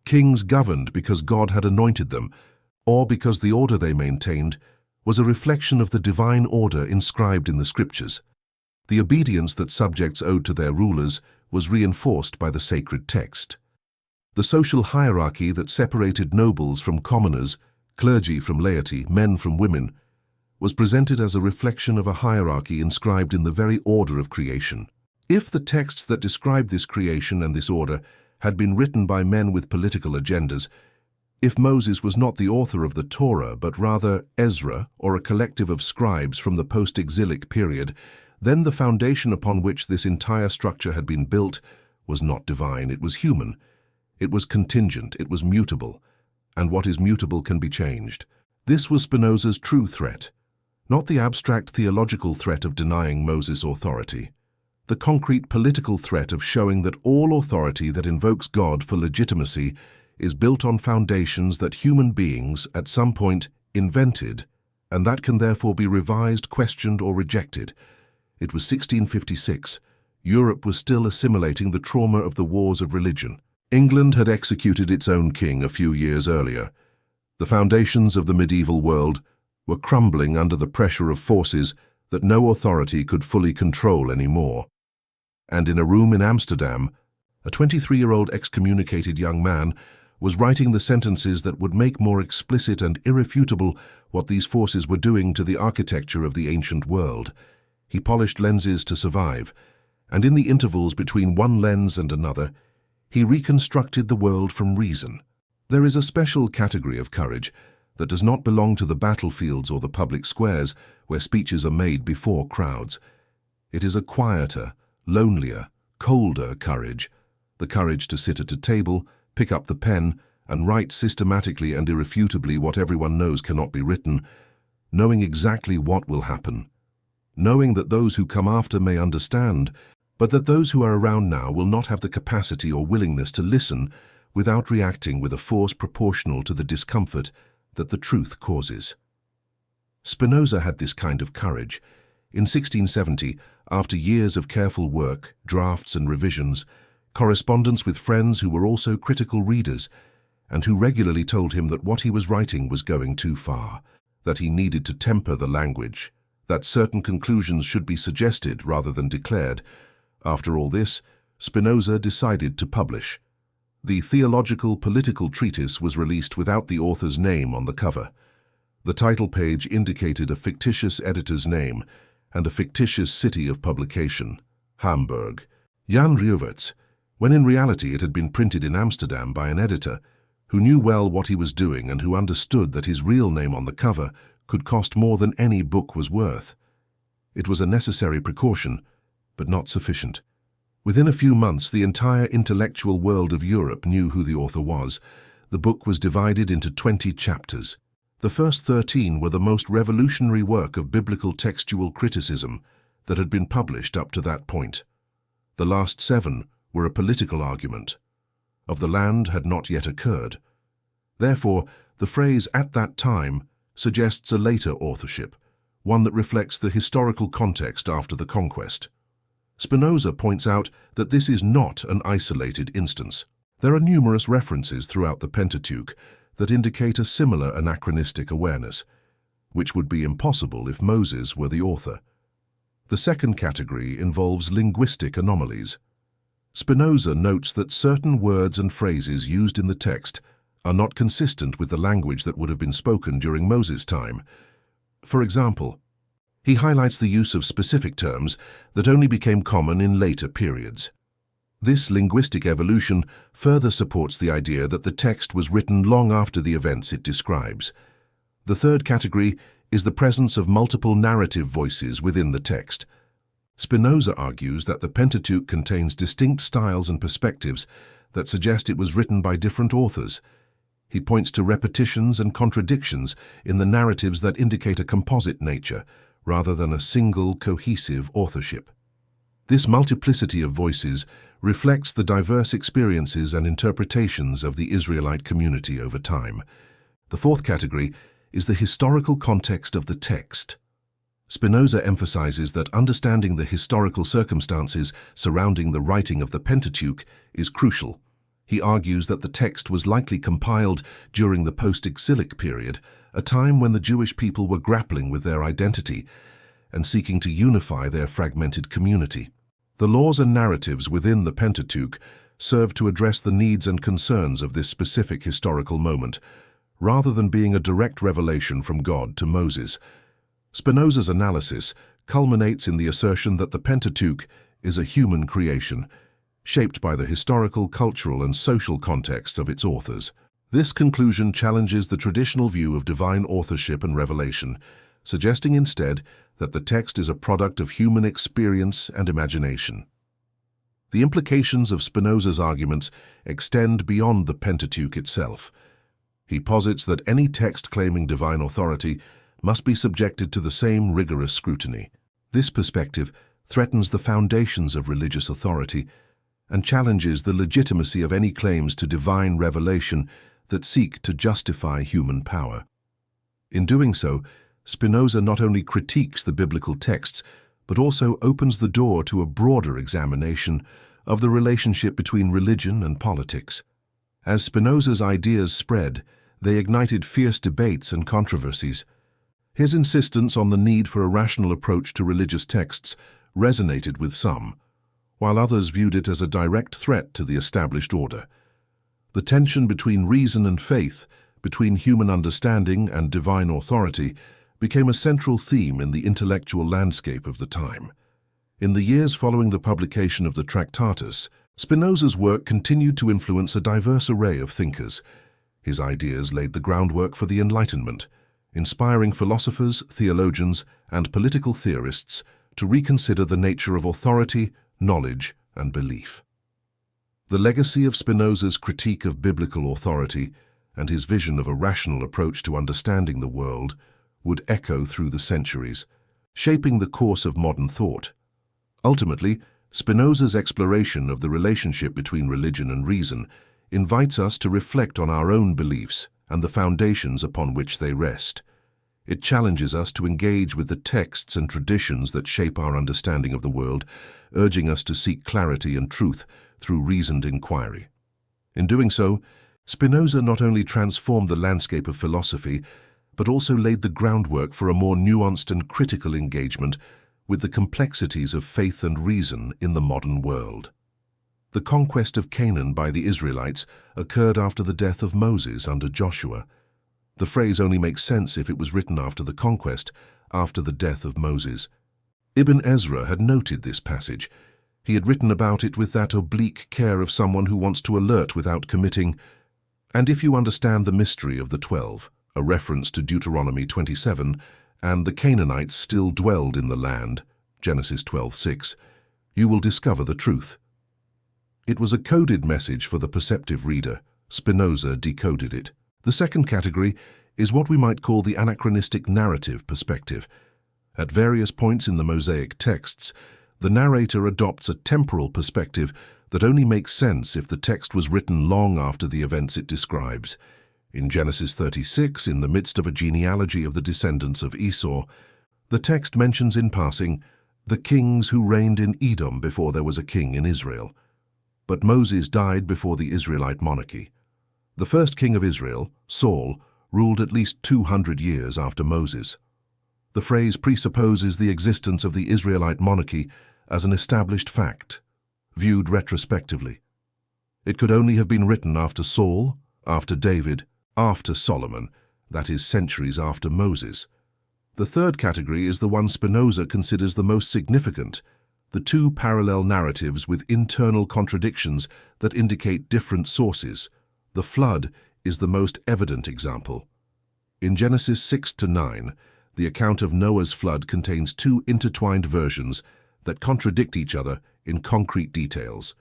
Kings governed because God had anointed them, or because the order they maintained was a reflection of the divine order inscribed in the scriptures. The obedience that subjects owed to their rulers was reinforced by the sacred text. The social hierarchy that separated nobles from commoners, clergy from laity, men from women, was presented as a reflection of a hierarchy inscribed in the very order of creation. If the texts that describe this creation and this order had been written by men with political agendas, if Moses was not the author of the Torah but rather Ezra or a collective of scribes from the post-exilic period, then the foundation upon which this entire structure had been built was not divine, it was human. It was contingent, it was mutable, and what is mutable can be changed. This was Spinoza's true threat, not the abstract theological threat of denying Moses' authority. The concrete political threat of showing that all authority that invokes God for legitimacy is built on foundations that human beings, at some point, invented, and that can therefore be revised, questioned, or rejected. It was 1656. Europe was still assimilating the trauma of the wars of religion. England had executed its own king a few years earlier. The foundations of the medieval world were crumbling under the pressure of forces that no authority could fully control anymore. And in a room in Amsterdam, a 23-year-old excommunicated young man was writing the sentences that would make more explicit and irrefutable what these forces were doing to the architecture of the ancient world. He polished lenses to survive, and in the intervals between one lens and another, he reconstructed the world from reason. There is a special category of courage that does not belong to the battlefields or the public squares where speeches are made before crowds. It is a quieter, lonelier, colder courage, the courage to sit at a table, pick up the pen, and write systematically and irrefutably what everyone knows cannot be written, knowing exactly what will happen, knowing that those who come after may understand, but that those who are around now will not have the capacity or willingness to listen without reacting with a force proportional to the discomfort that the truth causes. Spinoza had this kind of courage. In 1670, after years of careful work, drafts and revisions, correspondence with friends who were also critical readers, and who regularly told him that what he was writing was going too far, that he needed to temper the language, that certain conclusions should be suggested rather than declared. After all this, Spinoza decided to publish. The theological political treatise was released without the author's name on the cover. The title page indicated a fictitious editor's name and a fictitious city of publication, Hamburg, Jan Reuwerts, when in reality it had been printed in Amsterdam by an editor who knew well what he was doing and who understood that his real name on the cover could cost more than any book was worth. It was a necessary precaution, but not sufficient. Within a few months, the entire intellectual world of Europe knew who the author was. The book was divided into 20 chapters. The first 13 were the most revolutionary work of biblical textual criticism that had been published up to that point. The last 7 were a political argument. Of the land had not yet occurred. Therefore, the phrase "at that time" suggests a later authorship, one that reflects the historical context after the conquest. Spinoza points out that this is not an isolated instance. There are numerous references throughout the Pentateuch that indicate a similar anachronistic awareness, which would be impossible if Moses were the author. The second category involves linguistic anomalies. Spinoza notes that certain words and phrases used in the text are not consistent with the language that would have been spoken during Moses' time. For example, he highlights the use of specific terms that only became common in later periods. This linguistic evolution further supports the idea that the text was written long after the events it describes. The third category is the presence of multiple narrative voices within the text. Spinoza argues that the Pentateuch contains distinct styles and perspectives that suggest it was written by different authors. He points to repetitions and contradictions in the narratives that indicate a composite nature, rather than a single, cohesive authorship. This multiplicity of voices reflects the diverse experiences and interpretations of the Israelite community over time. The fourth category is the historical context of the text. Spinoza emphasizes that understanding the historical circumstances surrounding the writing of the Pentateuch is crucial. He argues that the text was likely compiled during the post-exilic period, a time when the Jewish people were grappling with their identity and seeking to unify their fragmented community. The laws and narratives within the Pentateuch serve to address the needs and concerns of this specific historical moment, rather than being a direct revelation from God to Moses. Spinoza's analysis culminates in the assertion that the Pentateuch is a human creation, shaped by the historical, cultural, and social contexts of its authors. This conclusion challenges the traditional view of divine authorship and revelation, suggesting instead that the text is a product of human experience and imagination. The implications of Spinoza's arguments extend beyond the Pentateuch itself. He posits that any text claiming divine authority must be subjected to the same rigorous scrutiny. This perspective threatens the foundations of religious authority and challenges the legitimacy of any claims to divine revelation that seek to justify human power. In doing so, Spinoza not only critiques the biblical texts, but also opens the door to a broader examination of the relationship between religion and politics. As Spinoza's ideas spread, they ignited fierce debates and controversies. His insistence on the need for a rational approach to religious texts resonated with some, while others viewed it as a direct threat to the established order. The tension between reason and faith, between human understanding and divine authority, became a central theme in the intellectual landscape of the time. In the years following the publication of the Tractatus, Spinoza's work continued to influence a diverse array of thinkers. His ideas laid the groundwork for the Enlightenment, inspiring philosophers, theologians, and political theorists to reconsider the nature of authority, knowledge, and belief. The legacy of Spinoza's critique of biblical authority and his vision of a rational approach to understanding the world would echo through the centuries, shaping the course of modern thought. Ultimately, Spinoza's exploration of the relationship between religion and reason invites us to reflect on our own beliefs and the foundations upon which they rest. It challenges us to engage with the texts and traditions that shape our understanding of the world, urging us to seek clarity and truth through reasoned inquiry. In doing so, Spinoza not only transformed the landscape of philosophy, but also laid the groundwork for a more nuanced and critical engagement with the complexities of faith and reason in the modern world. The conquest of Canaan by the Israelites occurred after the death of Moses under Joshua. The phrase only makes sense if it was written after the conquest, after the death of Moses. Ibn Ezra had noted this passage. He had written about it with that oblique care of someone who wants to alert without committing. And if you understand the mystery of the 12, a reference to Deuteronomy 27, and the Canaanites still dwelled in the land, Genesis 12:6, you will discover the truth, It was a coded message for the perceptive reader. Spinoza decoded it. The second category is what we might call the anachronistic narrative perspective. At various points in the Mosaic texts, the narrator adopts a temporal perspective that only makes sense if the text was written long after the events it describes. In Genesis 36, in the midst of a genealogy of the descendants of Esau, the text mentions in passing the kings who reigned in Edom before there was a king in Israel. But Moses died before the Israelite monarchy. The first king of Israel, Saul, ruled at least 200 years after Moses. The phrase presupposes the existence of the Israelite monarchy as an established fact, viewed retrospectively. It could only have been written after Saul, after David, after Solomon, that is, centuries after Moses. The third category is the one Spinoza considers the most significant, the two parallel narratives with internal contradictions that indicate different sources. The flood is the most evident example. In Genesis 6-9, the account of Noah's flood contains two intertwined versions that contradict each other in concrete details.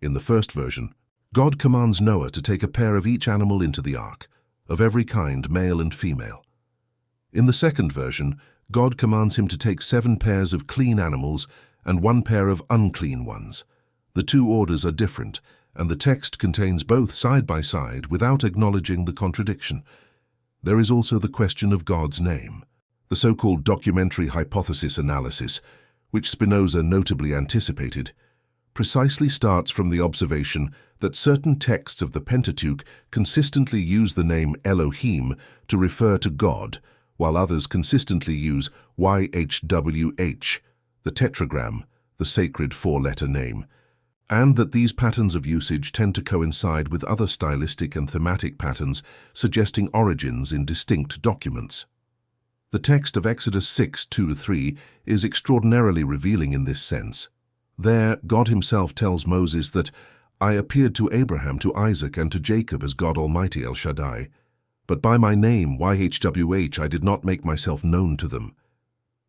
In the first version, God commands Noah to take a pair of each animal into the ark, of every kind, male and female. In the second version, God commands him to take 7 pairs of clean animals and 1 pair of unclean ones. The two orders are different, and the text contains both side by side without acknowledging the contradiction. There is also the question of God's name. The so-called documentary hypothesis analysis, which Spinoza notably anticipated, precisely starts from the observation that certain texts of the Pentateuch consistently use the name Elohim to refer to God, while others consistently use YHWH, the tetragram, the sacred 4-letter name, and that these patterns of usage tend to coincide with other stylistic and thematic patterns suggesting origins in distinct documents. The text of Exodus 6:2-3 is extraordinarily revealing in this sense. There, God himself tells Moses that, "I appeared to Abraham, to Isaac, and to Jacob as God Almighty El Shaddai, but by my name, YHWH, I did not make myself known to them."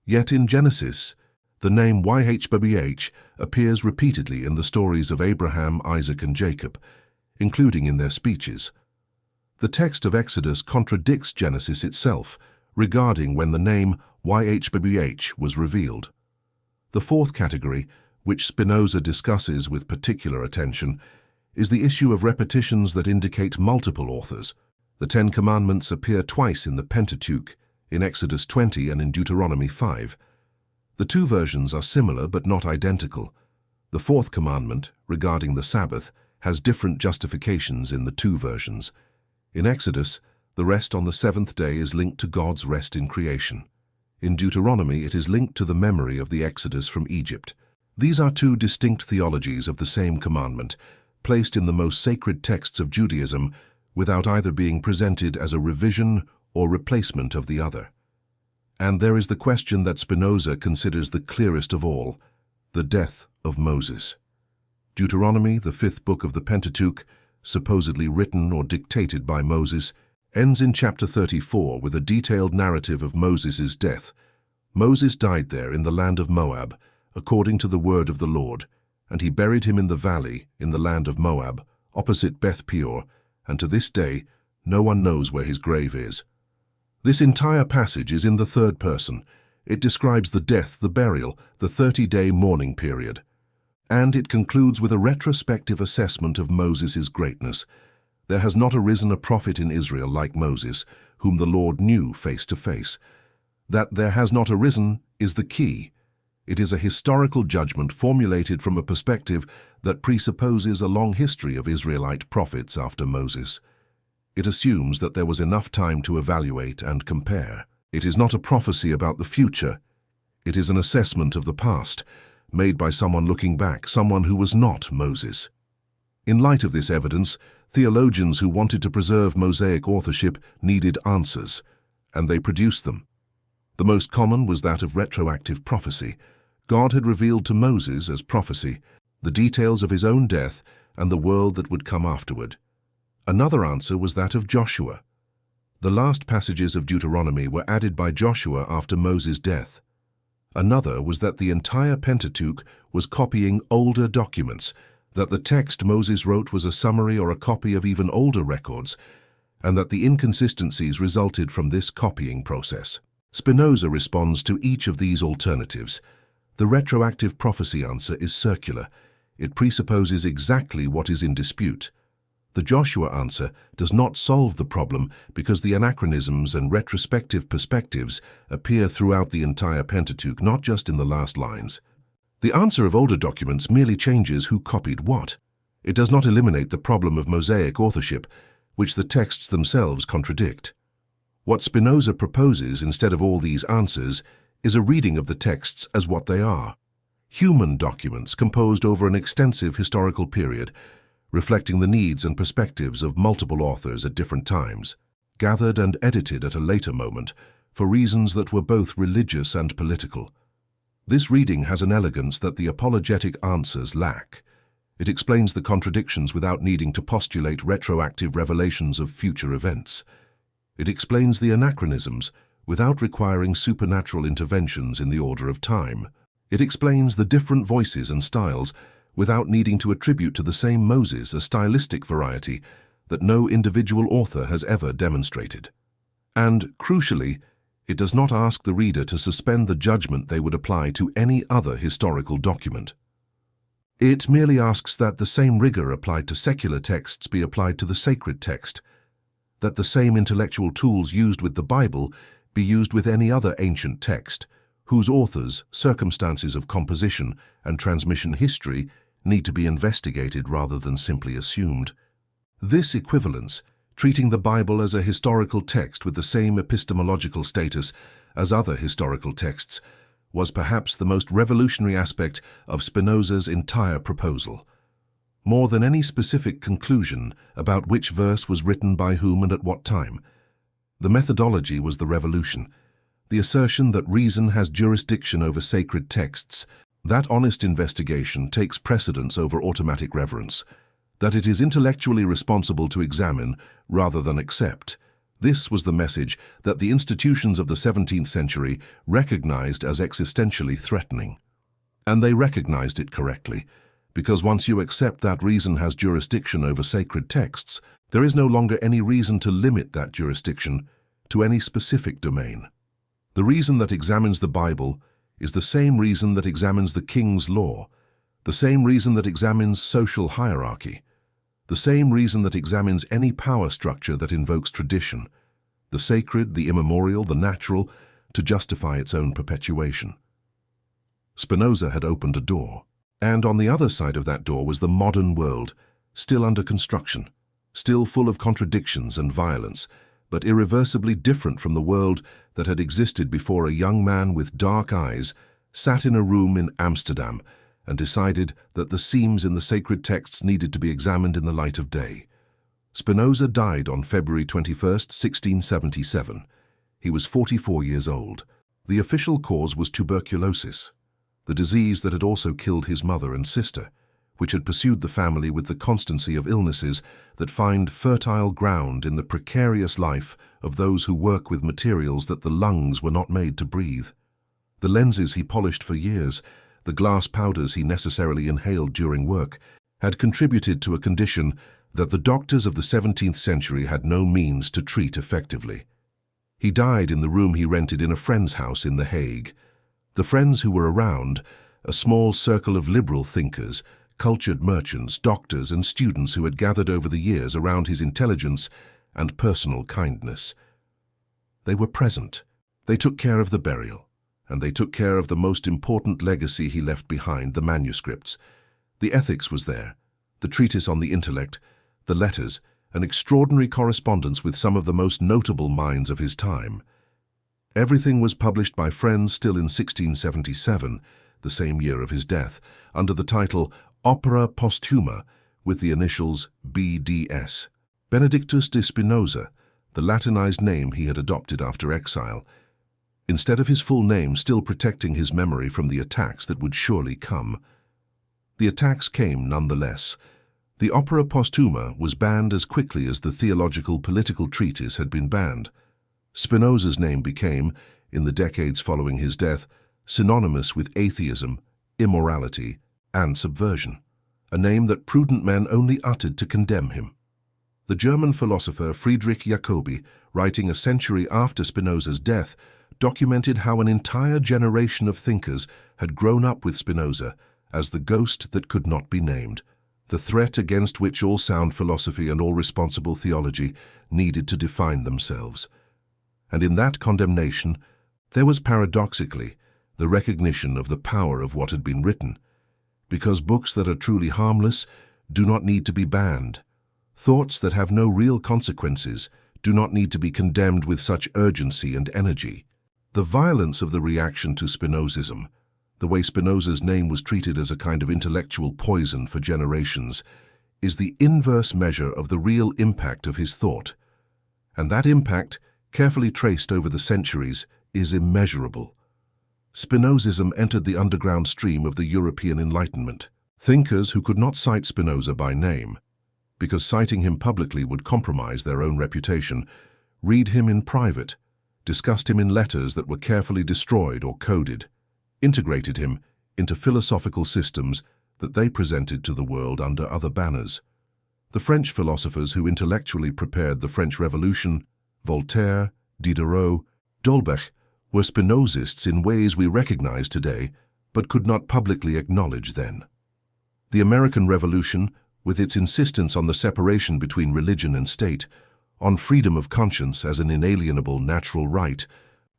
Yet in Genesis, the name YHWH appears repeatedly in the stories of Abraham, Isaac, and Jacob, including in their speeches. The text of Exodus contradicts Genesis itself regarding when the name YHWH was revealed. The fourth category, which Spinoza discusses with particular attention, is the issue of repetitions that indicate multiple authors. The 10 Commandments appear twice in the Pentateuch, in Exodus 20 and in Deuteronomy 5. The two versions are similar but not identical. The fourth commandment, regarding the Sabbath, has different justifications in the two versions. In Exodus, the rest on the 7th day is linked to God's rest in creation. In Deuteronomy, it is linked to the memory of the Exodus from Egypt. These are two distinct theologies of the same commandment, placed in the most sacred texts of Judaism, without either being presented as a revision or replacement of the other. And there is the question that Spinoza considers the clearest of all, the death of Moses. Deuteronomy, the 5th book of the Pentateuch, supposedly written or dictated by Moses, ends in chapter 34 with a detailed narrative of Moses' death. Moses died there in the land of Moab, according to the word of the Lord, and he buried him in the valley in the land of Moab, opposite Beth Peor, and to this day no one knows where his grave is. This entire passage is in the third person. It describes the death, the burial, the 30-day mourning period. And it concludes with a retrospective assessment of Moses' greatness. There has not arisen a prophet in Israel like Moses, whom the Lord knew face to face. That there has not arisen is the key. It is a historical judgment formulated from a perspective that presupposes a long history of Israelite prophets after Moses. It assumes that there was enough time to evaluate and compare. It is not a prophecy about the future. It is an assessment of the past, made by someone looking back, someone who was not Moses. In light of this evidence, theologians who wanted to preserve Mosaic authorship needed answers, and they produced them. The most common was that of retroactive prophecy. God had revealed to Moses as prophecy the details of his own death and the world that would come afterward. Another answer was that of Joshua. The last passages of Deuteronomy were added by Joshua after Moses' death. Another was that the entire Pentateuch was copying older documents, that the text Moses wrote was a summary or a copy of even older records, and that the inconsistencies resulted from this copying process. Spinoza responds to each of these alternatives. The retroactive prophecy answer is circular. It presupposes exactly what is in dispute. The Joshua answer does not solve the problem because the anachronisms and retrospective perspectives appear throughout the entire Pentateuch, not just in the last lines. The answer of older documents merely changes who copied what. It does not eliminate the problem of Mosaic authorship, which the texts themselves contradict. What Spinoza proposes instead of all these answers is a reading of the texts as what they are: human documents composed over an extensive historical period, reflecting the needs and perspectives of multiple authors at different times, gathered and edited at a later moment for reasons that were both religious and political. This reading has an elegance that the apologetic answers lack. It explains the contradictions without needing to postulate retroactive revelations of future events. It explains the anachronisms without requiring supernatural interventions in the order of time. It explains the different voices and styles without needing to attribute to the same Moses a stylistic variety that no individual author has ever demonstrated. And, crucially, it does not ask the reader to suspend the judgment they would apply to any other historical document. It merely asks that the same rigor applied to secular texts be applied to the sacred text, that the same intellectual tools used with the Bible be used with any other ancient text, whose authors, circumstances of composition, and transmission history need to be investigated rather than simply assumed. This equivalence, treating the Bible as a historical text with the same epistemological status as other historical texts, was perhaps the most revolutionary aspect of Spinoza's entire proposal. More than any specific conclusion about which verse was written by whom and at what time, the methodology was the revolution. The assertion that reason has jurisdiction over sacred texts, that honest investigation takes precedence over automatic reverence, that it is intellectually responsible to examine rather than accept. This was the message that the institutions of the 17th century recognized as existentially threatening. And they recognized it correctly, because once you accept that reason has jurisdiction over sacred texts, there is no longer any reason to limit that jurisdiction to any specific domain. The reason that examines the Bible is the same reason that examines the king's law, the same reason that examines social hierarchy, the same reason that examines any power structure that invokes tradition, the sacred, the immemorial, the natural, to justify its own perpetuation. Spinoza had opened a door, and on the other side of that door was the modern world, still under construction, still full of contradictions and violence, but irreversibly different from the world that had existed before a young man with dark eyes sat in a room in Amsterdam and decided that the seams in the sacred texts needed to be examined in the light of day. Spinoza died on February 21, 1677. He was 44 years old. The official cause was tuberculosis, the disease that had also killed his mother and sister, which had pursued the family with the constancy of illnesses that find fertile ground in the precarious life of those who work with materials that the lungs were not made to breathe. The lenses he polished for years, the glass powders he necessarily inhaled during work, had contributed to a condition that the doctors of the 17th century had no means to treat effectively. He died in the room he rented in a friend's house in The Hague. The friends who were around, a small circle of liberal thinkers, cultured merchants, doctors, and students who had gathered over the years around his intelligence and personal kindness. They were present. They took care of the burial, and they took care of the most important legacy he left behind, the manuscripts. The ethics was there, the treatise on the intellect, the letters, an extraordinary correspondence with some of the most notable minds of his time. Everything was published by friends still in 1677, the same year of his death, under the title Opera Posthuma, with the initials BDS. Benedictus de Spinoza, the Latinized name he had adopted after exile, instead of his full name still protecting his memory from the attacks that would surely come. The attacks came nonetheless. The Opera Posthuma was banned as quickly as the theological political treatise had been banned. Spinoza's name became, in the decades following his death, synonymous with atheism, immorality, and subversion. a name that prudent men only uttered to condemn him. The German philosopher Friedrich Jacobi, writing a century after Spinoza's death, documented how an entire generation of thinkers had grown up with Spinoza as the ghost that could not be named, the threat against which all sound philosophy and all responsible theology needed to define themselves. And in that condemnation, there was paradoxically the recognition of the power of what had been written, because books that are truly harmless do not need to be banned. Thoughts that have no real consequences do not need to be condemned with such urgency and energy. The violence of the reaction to Spinozism, the way Spinoza's name was treated as a kind of intellectual poison for generations, is the inverse measure of the real impact of his thought. And that impact, carefully traced over the centuries, is immeasurable. Spinozism entered the underground stream of the European Enlightenment. Thinkers who could not cite Spinoza by name, because citing him publicly would compromise their own reputation, read him in private, discussed him in letters that were carefully destroyed or coded, integrated him into philosophical systems that they presented to the world under other banners. The French philosophers who intellectually prepared the French Revolution, Voltaire, Diderot, D'Holbach, were Spinozists in ways we recognize today, but could not publicly acknowledge then. The American Revolution, with its insistence on the separation between religion and state, on freedom of conscience as an inalienable natural right,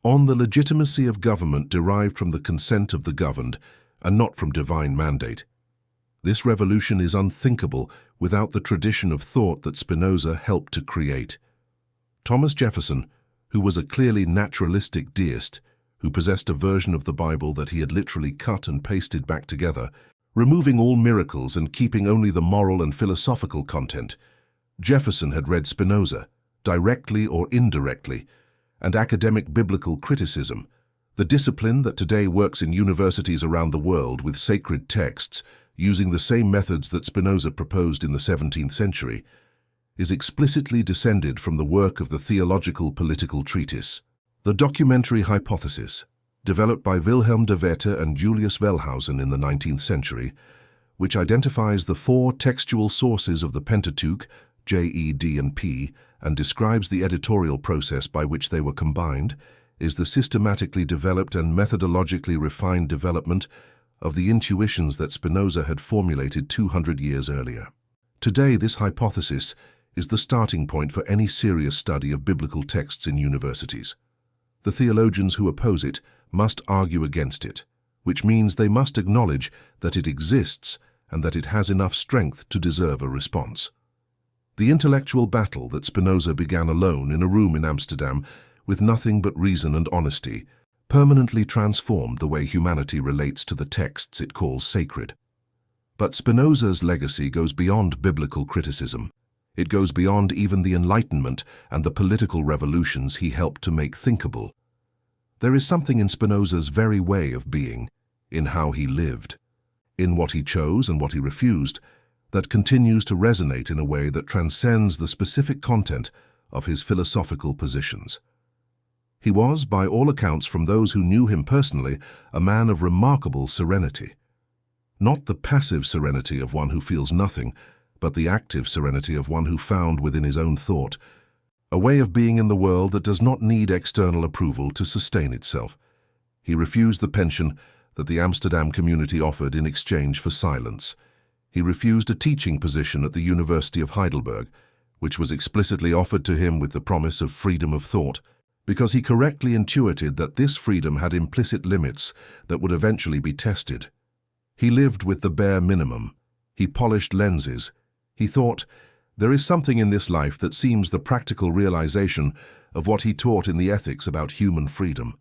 on the legitimacy of government derived from the consent of the governed and not from divine mandate. This revolution is unthinkable without the tradition of thought that Spinoza helped to create. Thomas Jefferson, who was a clearly naturalistic deist, who possessed a version of the Bible that he had literally cut and pasted back together, removing all miracles and keeping only the moral and philosophical content, Jefferson had read Spinoza, directly or indirectly, and academic biblical criticism, the discipline that today works in universities around the world with sacred texts using the same methods that Spinoza proposed in the 17th century, is explicitly descended from the work of the theological political treatise, the documentary hypothesis, developed by Wilhelm de Wette and Julius Wellhausen in the 19th century, which identifies the four textual sources of the Pentateuch, J, E, D, and P, and describes the editorial process by which they were combined, is the systematically developed and methodologically refined development of the intuitions that Spinoza had formulated 200 years earlier. Today, this hypothesis is the starting point for any serious study of biblical texts in universities. The theologians who oppose it must argue against it, which means they must acknowledge that it exists and that it has enough strength to deserve a response. The intellectual battle that Spinoza began alone in a room in Amsterdam with nothing but reason and honesty permanently transformed the way humanity relates to the texts it calls sacred. But Spinoza's legacy goes beyond biblical criticism. It goes beyond even the Enlightenment and the political revolutions he helped to make thinkable. There is something in Spinoza's very way of being, in how he lived, in what he chose and what he refused, that continues to resonate in a way that transcends the specific content of his philosophical positions. He was, by all accounts from those who knew him personally, a man of remarkable serenity. Not the passive serenity of one who feels nothing, but the active serenity of one who found within his own thought a way of being in the world that does not need external approval to sustain itself. He refused the pension that the Amsterdam community offered in exchange for silence. He refused a teaching position at the University of Heidelberg, which was explicitly offered to him with the promise of freedom of thought, because he correctly intuited that this freedom had implicit limits that would eventually be tested. He lived with the bare minimum. He polished lenses. He thought, there is something in this life that seems the practical realization of what he taught in the ethics about human freedom.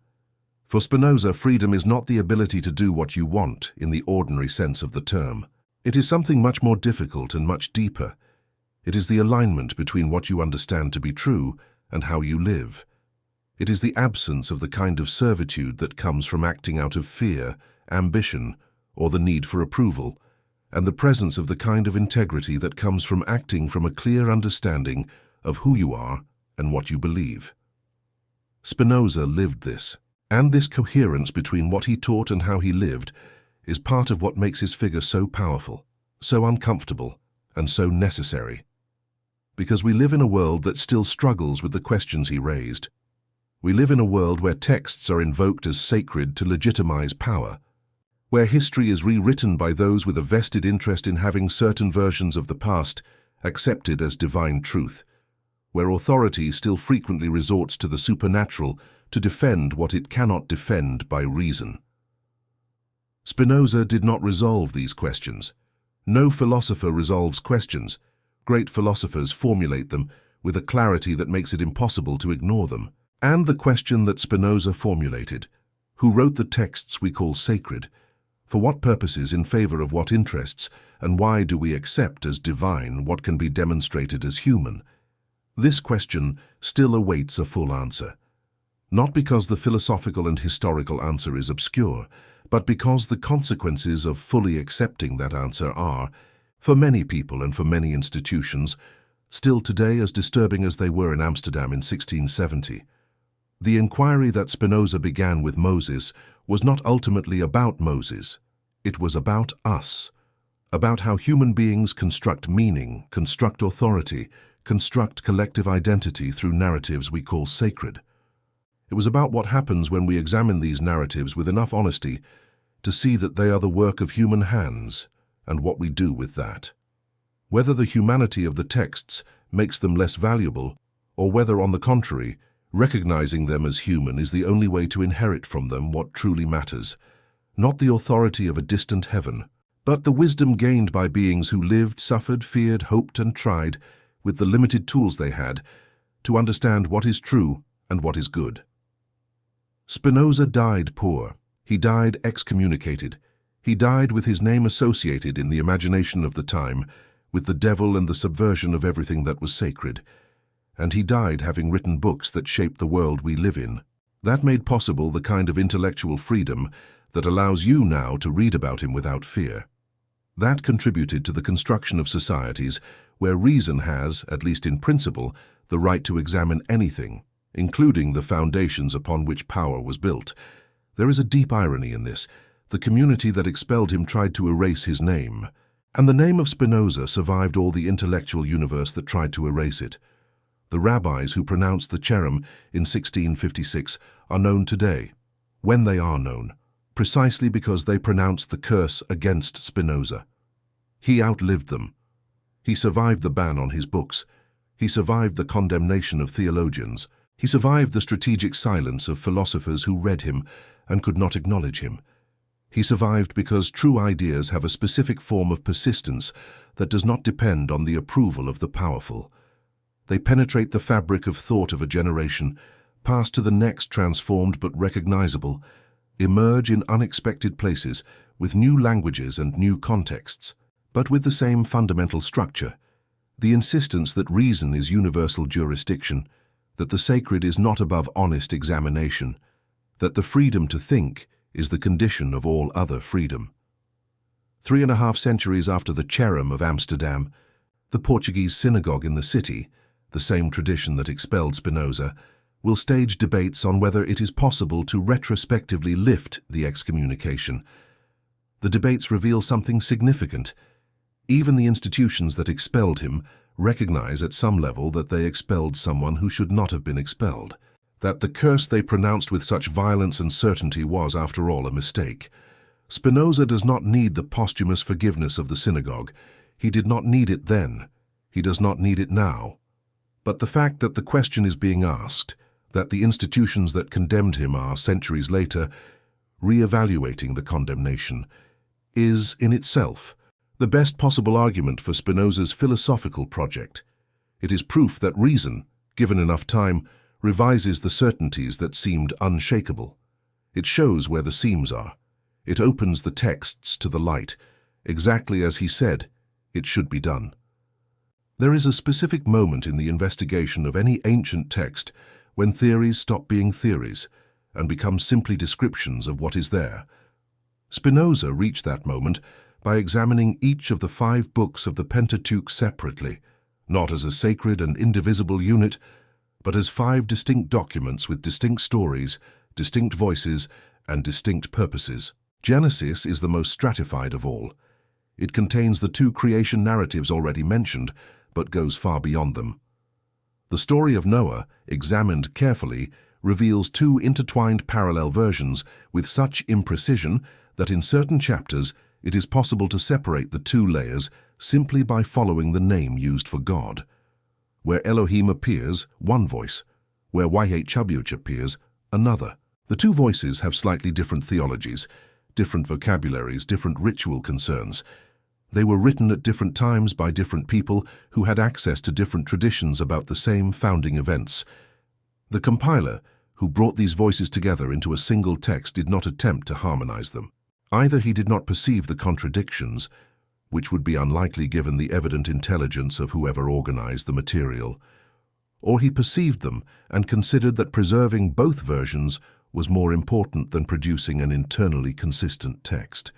For Spinoza, freedom is not the ability to do what you want in the ordinary sense of the term. It is something much more difficult and much deeper. It is the alignment between what you understand to be true and how you live. It is the absence of the kind of servitude that comes from acting out of fear, ambition, or the need for approval, and the presence of the kind of integrity that comes from acting from a clear understanding of who you are and what you believe. Spinoza lived this, and this coherence between what he taught and how he lived is part of what makes his figure so powerful. so uncomfortable, and so necessary. Because we live in a world that still struggles with the questions he raised. We live in a world where texts are invoked as sacred to legitimize power, where history is rewritten by those with a vested interest in having certain versions of the past accepted as divine truth, where authority still frequently resorts to the supernatural to defend what it cannot defend by reason. Spinoza did not resolve these questions. No philosopher resolves questions. Great philosophers formulate them with a clarity that makes it impossible to ignore them. And the question that Spinoza formulated, who wrote the texts we call sacred, for what purposes, in favor of what interests, and why do we accept as divine what can be demonstrated as human? This question still awaits a full answer. Not because the philosophical and historical answer is obscure, but because the consequences of fully accepting that answer are, for many people and for many institutions, still today as disturbing as they were in Amsterdam in 1670. The inquiry that Spinoza began with Moses was not ultimately about Moses. It was about us, about how human beings construct meaning, construct authority, construct collective identity through narratives we call sacred. It was about what happens when we examine these narratives with enough honesty to see that they are the work of human hands, and what we do with that. Whether the humanity of the texts makes them less valuable, or whether, on the contrary, recognizing them as human is the only way to inherit from them what truly matters, not the authority of a distant heaven, but the wisdom gained by beings who lived, suffered, feared, hoped, and tried, with the limited tools they had, to understand what is true and what is good. Spinoza died poor. He died excommunicated. He died with his name associated in the imagination of the time with the devil and the subversion of everything that was sacred. And he died having written books that shaped the world we live in. That made possible the kind of intellectual freedom that allows you now to read about him without fear. That contributed to the construction of societies where reason has, at least in principle, the right to examine anything, including the foundations upon which power was built. There is a deep irony in this. The community that expelled him tried to erase his name, and the name of Spinoza survived all the intellectual universe that tried to erase it. The rabbis who pronounced the cherem in 1656 are known today, when they are known, precisely because they pronounced the curse against Spinoza. He outlived them. He survived the ban on his books. He survived the condemnation of theologians. He survived the strategic silence of philosophers who read him and could not acknowledge him. He survived because true ideas have a specific form of persistence that does not depend on the approval of the powerful. They penetrate the fabric of thought of a generation, pass to the next transformed but recognizable, emerge in unexpected places with new languages and new contexts, but with the same fundamental structure, the insistence that reason is universal jurisdiction, that the sacred is not above honest examination, that the freedom to think is the condition of all other freedom. 3.5 centuries after the cherem of Amsterdam, the Portuguese synagogue in the city, the same tradition that expelled Spinoza, will stage debates on whether it is possible to retrospectively lift the excommunication. The debates reveal something significant. Even the institutions that expelled him recognize at some level that they expelled someone who should not have been expelled, that the curse they pronounced with such violence and certainty was, after all, a mistake. Spinoza does not need the posthumous forgiveness of the synagogue. He did not need it then. He does not need it now. But the fact that the question is being asked, that the institutions that condemned him are, centuries later, re-evaluating the condemnation, is, in itself, the best possible argument for Spinoza's philosophical project. It is proof that reason, given enough time, revises the certainties that seemed unshakable. It shows where the seams are. It opens the texts to the light, exactly as he said it should be done. There is a specific moment in the investigation of any ancient text when theories stop being theories and become simply descriptions of what is there. Spinoza reached that moment by examining each of the 5 books of the Pentateuch separately, not as a sacred and indivisible unit, but as 5 distinct documents with distinct stories, distinct voices, and distinct purposes. Genesis is the most stratified of all. It contains the two creation narratives already mentioned, but goes far beyond them. The story of Noah, examined carefully, reveals two intertwined parallel versions with such imprecision that in certain chapters it is possible to separate the two layers simply by following the name used for God. Where Elohim appears, one voice. Where YHWH appears, another. The two voices have slightly different theologies, different vocabularies, different ritual concerns. They were written at different times by different people who had access to different traditions about the same founding events. The compiler, who brought these voices together into a single text, did not attempt to harmonize them. Either he did not perceive the contradictions, which would be unlikely given the evident intelligence of whoever organized the material, or he perceived them and considered that preserving both versions was more important than producing an internally consistent text.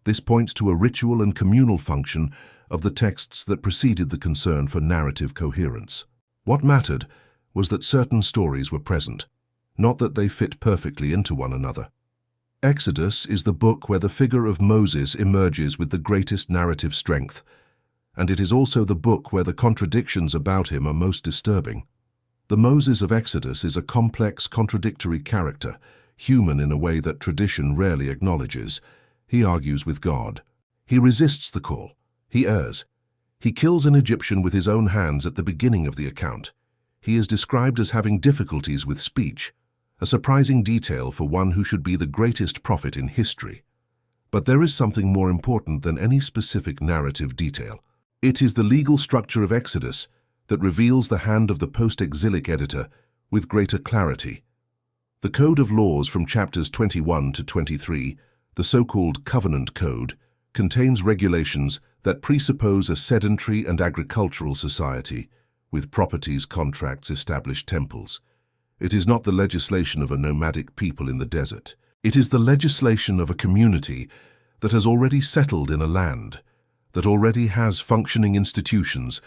This points to a ritual and communal function of the texts that preceded the concern for narrative coherence. What mattered was that certain stories were present, not that they fit perfectly into one another. Exodus is the book where the figure of Moses emerges with the greatest narrative strength, and it is also the book where the contradictions about him are most disturbing. The Moses of Exodus is a complex, contradictory character, human in a way that tradition rarely acknowledges. He argues with God. He resists the call. He errs. He kills an Egyptian with his own hands at the beginning of the account. He is described as having difficulties with speech, a surprising detail for one who should be the greatest prophet in history. But there is something more important than any specific narrative detail. It is the legal structure of Exodus that reveals the hand of the post-exilic editor with greater clarity. The Code of Laws from chapters 21 to 23, the so-called Covenant Code, contains regulations that presuppose a sedentary and agricultural society, with properties, contracts, established temples. It is not the legislation of a nomadic people in the desert. It is the legislation of a community that has already settled in a land, that already has functioning institutions,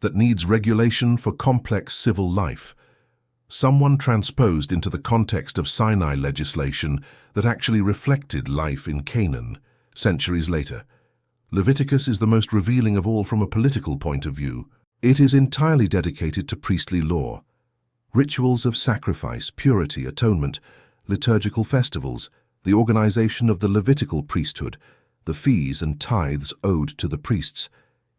that needs regulation for complex civil life. Someone transposed into the context of Sinai legislation that actually reflected life in Canaan, centuries later. Leviticus is the most revealing of all from a political point of view. It is entirely dedicated to priestly law. Rituals of sacrifice, purity, atonement, liturgical festivals, the organization of the Levitical priesthood, the fees and tithes owed to the priests.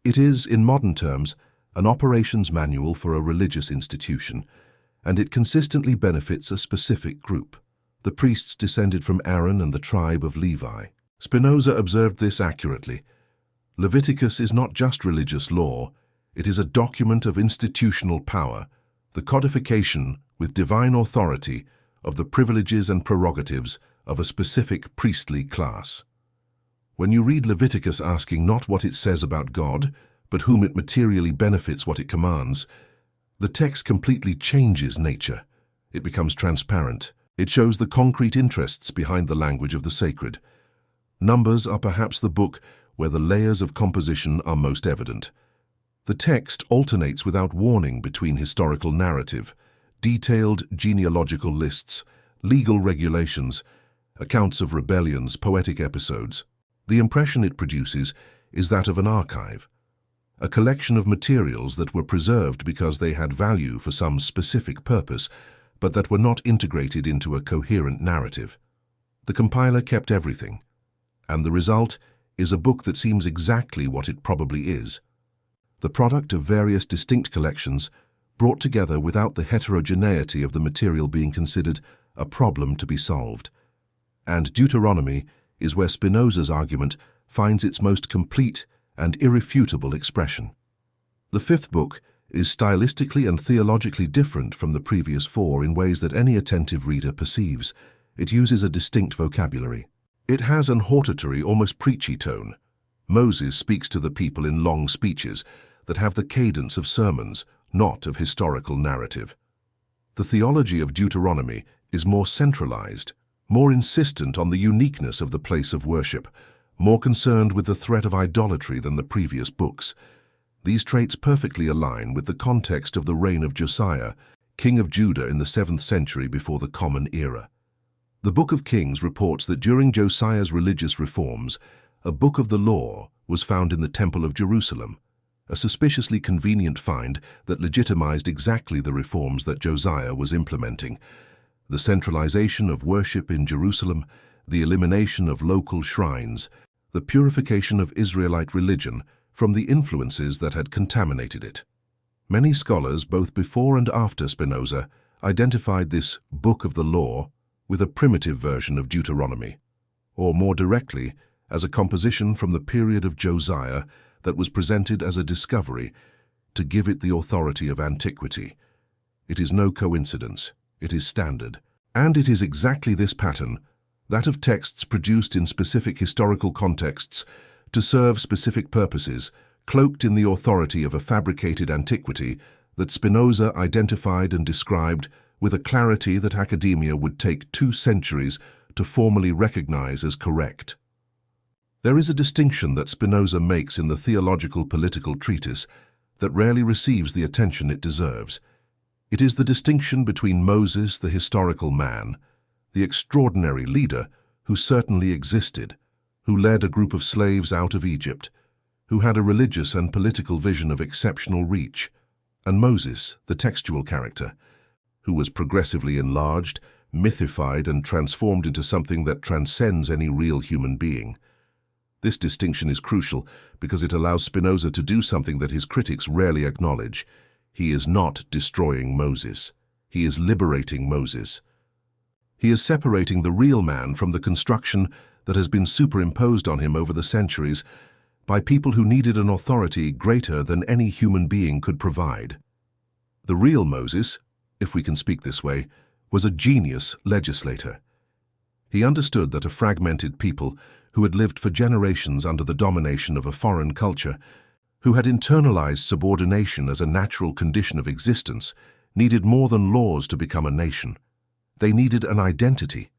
It is, in modern terms, an operations manual for a religious institution, and it consistently benefits a specific group, the priests descended from Aaron and the tribe of Levi. Spinoza observed this accurately. Leviticus is not just religious law, it is a document of institutional power, the codification with divine authority of the privileges and prerogatives of a specific priestly class. When you read Leviticus asking not what it says about God, but whom it materially benefits what it commands, the text completely changes nature. It becomes transparent. It shows the concrete interests behind the language of the sacred. Numbers are perhaps the book where the layers of composition are most evident. The text alternates without warning between historical narrative, detailed genealogical lists, legal regulations, accounts of rebellions, poetic episodes. The impression it produces is that of an archive, a collection of materials that were preserved because they had value for some specific purpose, but that were not integrated into a coherent narrative. The compiler kept everything, and the result is a book that seems exactly what it probably is, the product of various distinct collections brought together without the heterogeneity of the material being considered a problem to be solved. And Deuteronomy is where Spinoza's argument finds its most complete and irrefutable expression. The fifth book is stylistically and theologically different from the previous four in ways that any attentive reader perceives. It uses a distinct vocabulary. It has an hortatory, almost preachy tone. Moses speaks to the people in long speeches that have the cadence of sermons, not of historical narrative. The theology of Deuteronomy is more centralized, more insistent on the uniqueness of the place of worship, more concerned with the threat of idolatry than the previous books. These traits perfectly align with the context of the reign of Josiah, king of Judah in the 7th century before the Common Era. The Book of Kings reports that during Josiah's religious reforms, a book of the law was found in the Temple of Jerusalem, a suspiciously convenient find that legitimized exactly the reforms that Josiah was implementing: the centralization of worship in Jerusalem, the elimination of local shrines, the purification of Israelite religion from the influences that had contaminated it. Many scholars, both before and after Spinoza, identified this book of the law with a primitive version of Deuteronomy, or more directly, as a composition from the period of Josiah that was presented as a discovery to give it the authority of antiquity. It is no coincidence, it is standard. And it is exactly this pattern, that of texts produced in specific historical contexts to serve specific purposes, cloaked in the authority of a fabricated antiquity, that Spinoza identified and described with a clarity that academia would take 2 centuries to formally recognize as correct. There is a distinction that Spinoza makes in the theological political treatise that rarely receives the attention it deserves. It is the distinction between Moses, the historical man, the extraordinary leader who certainly existed, who led a group of slaves out of Egypt, who had a religious and political vision of exceptional reach, and Moses, the textual character, who was progressively enlarged, mythified, and transformed into something that transcends any real human being. This distinction is crucial because it allows Spinoza to do something that his critics rarely acknowledge. He is not destroying Moses. He is liberating Moses. He is separating the real man from the construction that has been superimposed on him over the centuries by people who needed an authority greater than any human being could provide. The real Moses, if we can speak this way, was a genius legislator. He understood that a fragmented people who had lived for generations under the domination of a foreign culture, who had internalized subordination as a natural condition of existence, needed more than laws to become a nation. They needed an identity.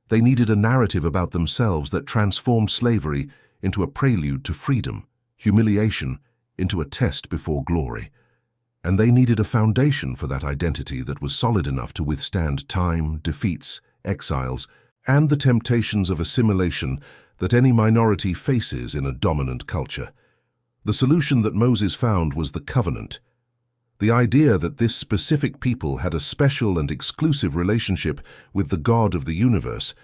They needed a narrative about themselves that transformed slavery into a prelude to freedom, humiliation into a test before glory. And they needed a foundation for that identity that was solid enough to withstand time, defeats, exiles, and the temptations of assimilation that any minority faces in a dominant culture. The solution that Moses found was the covenant. The idea that this specific people had a special and exclusive relationship with the God of the universe,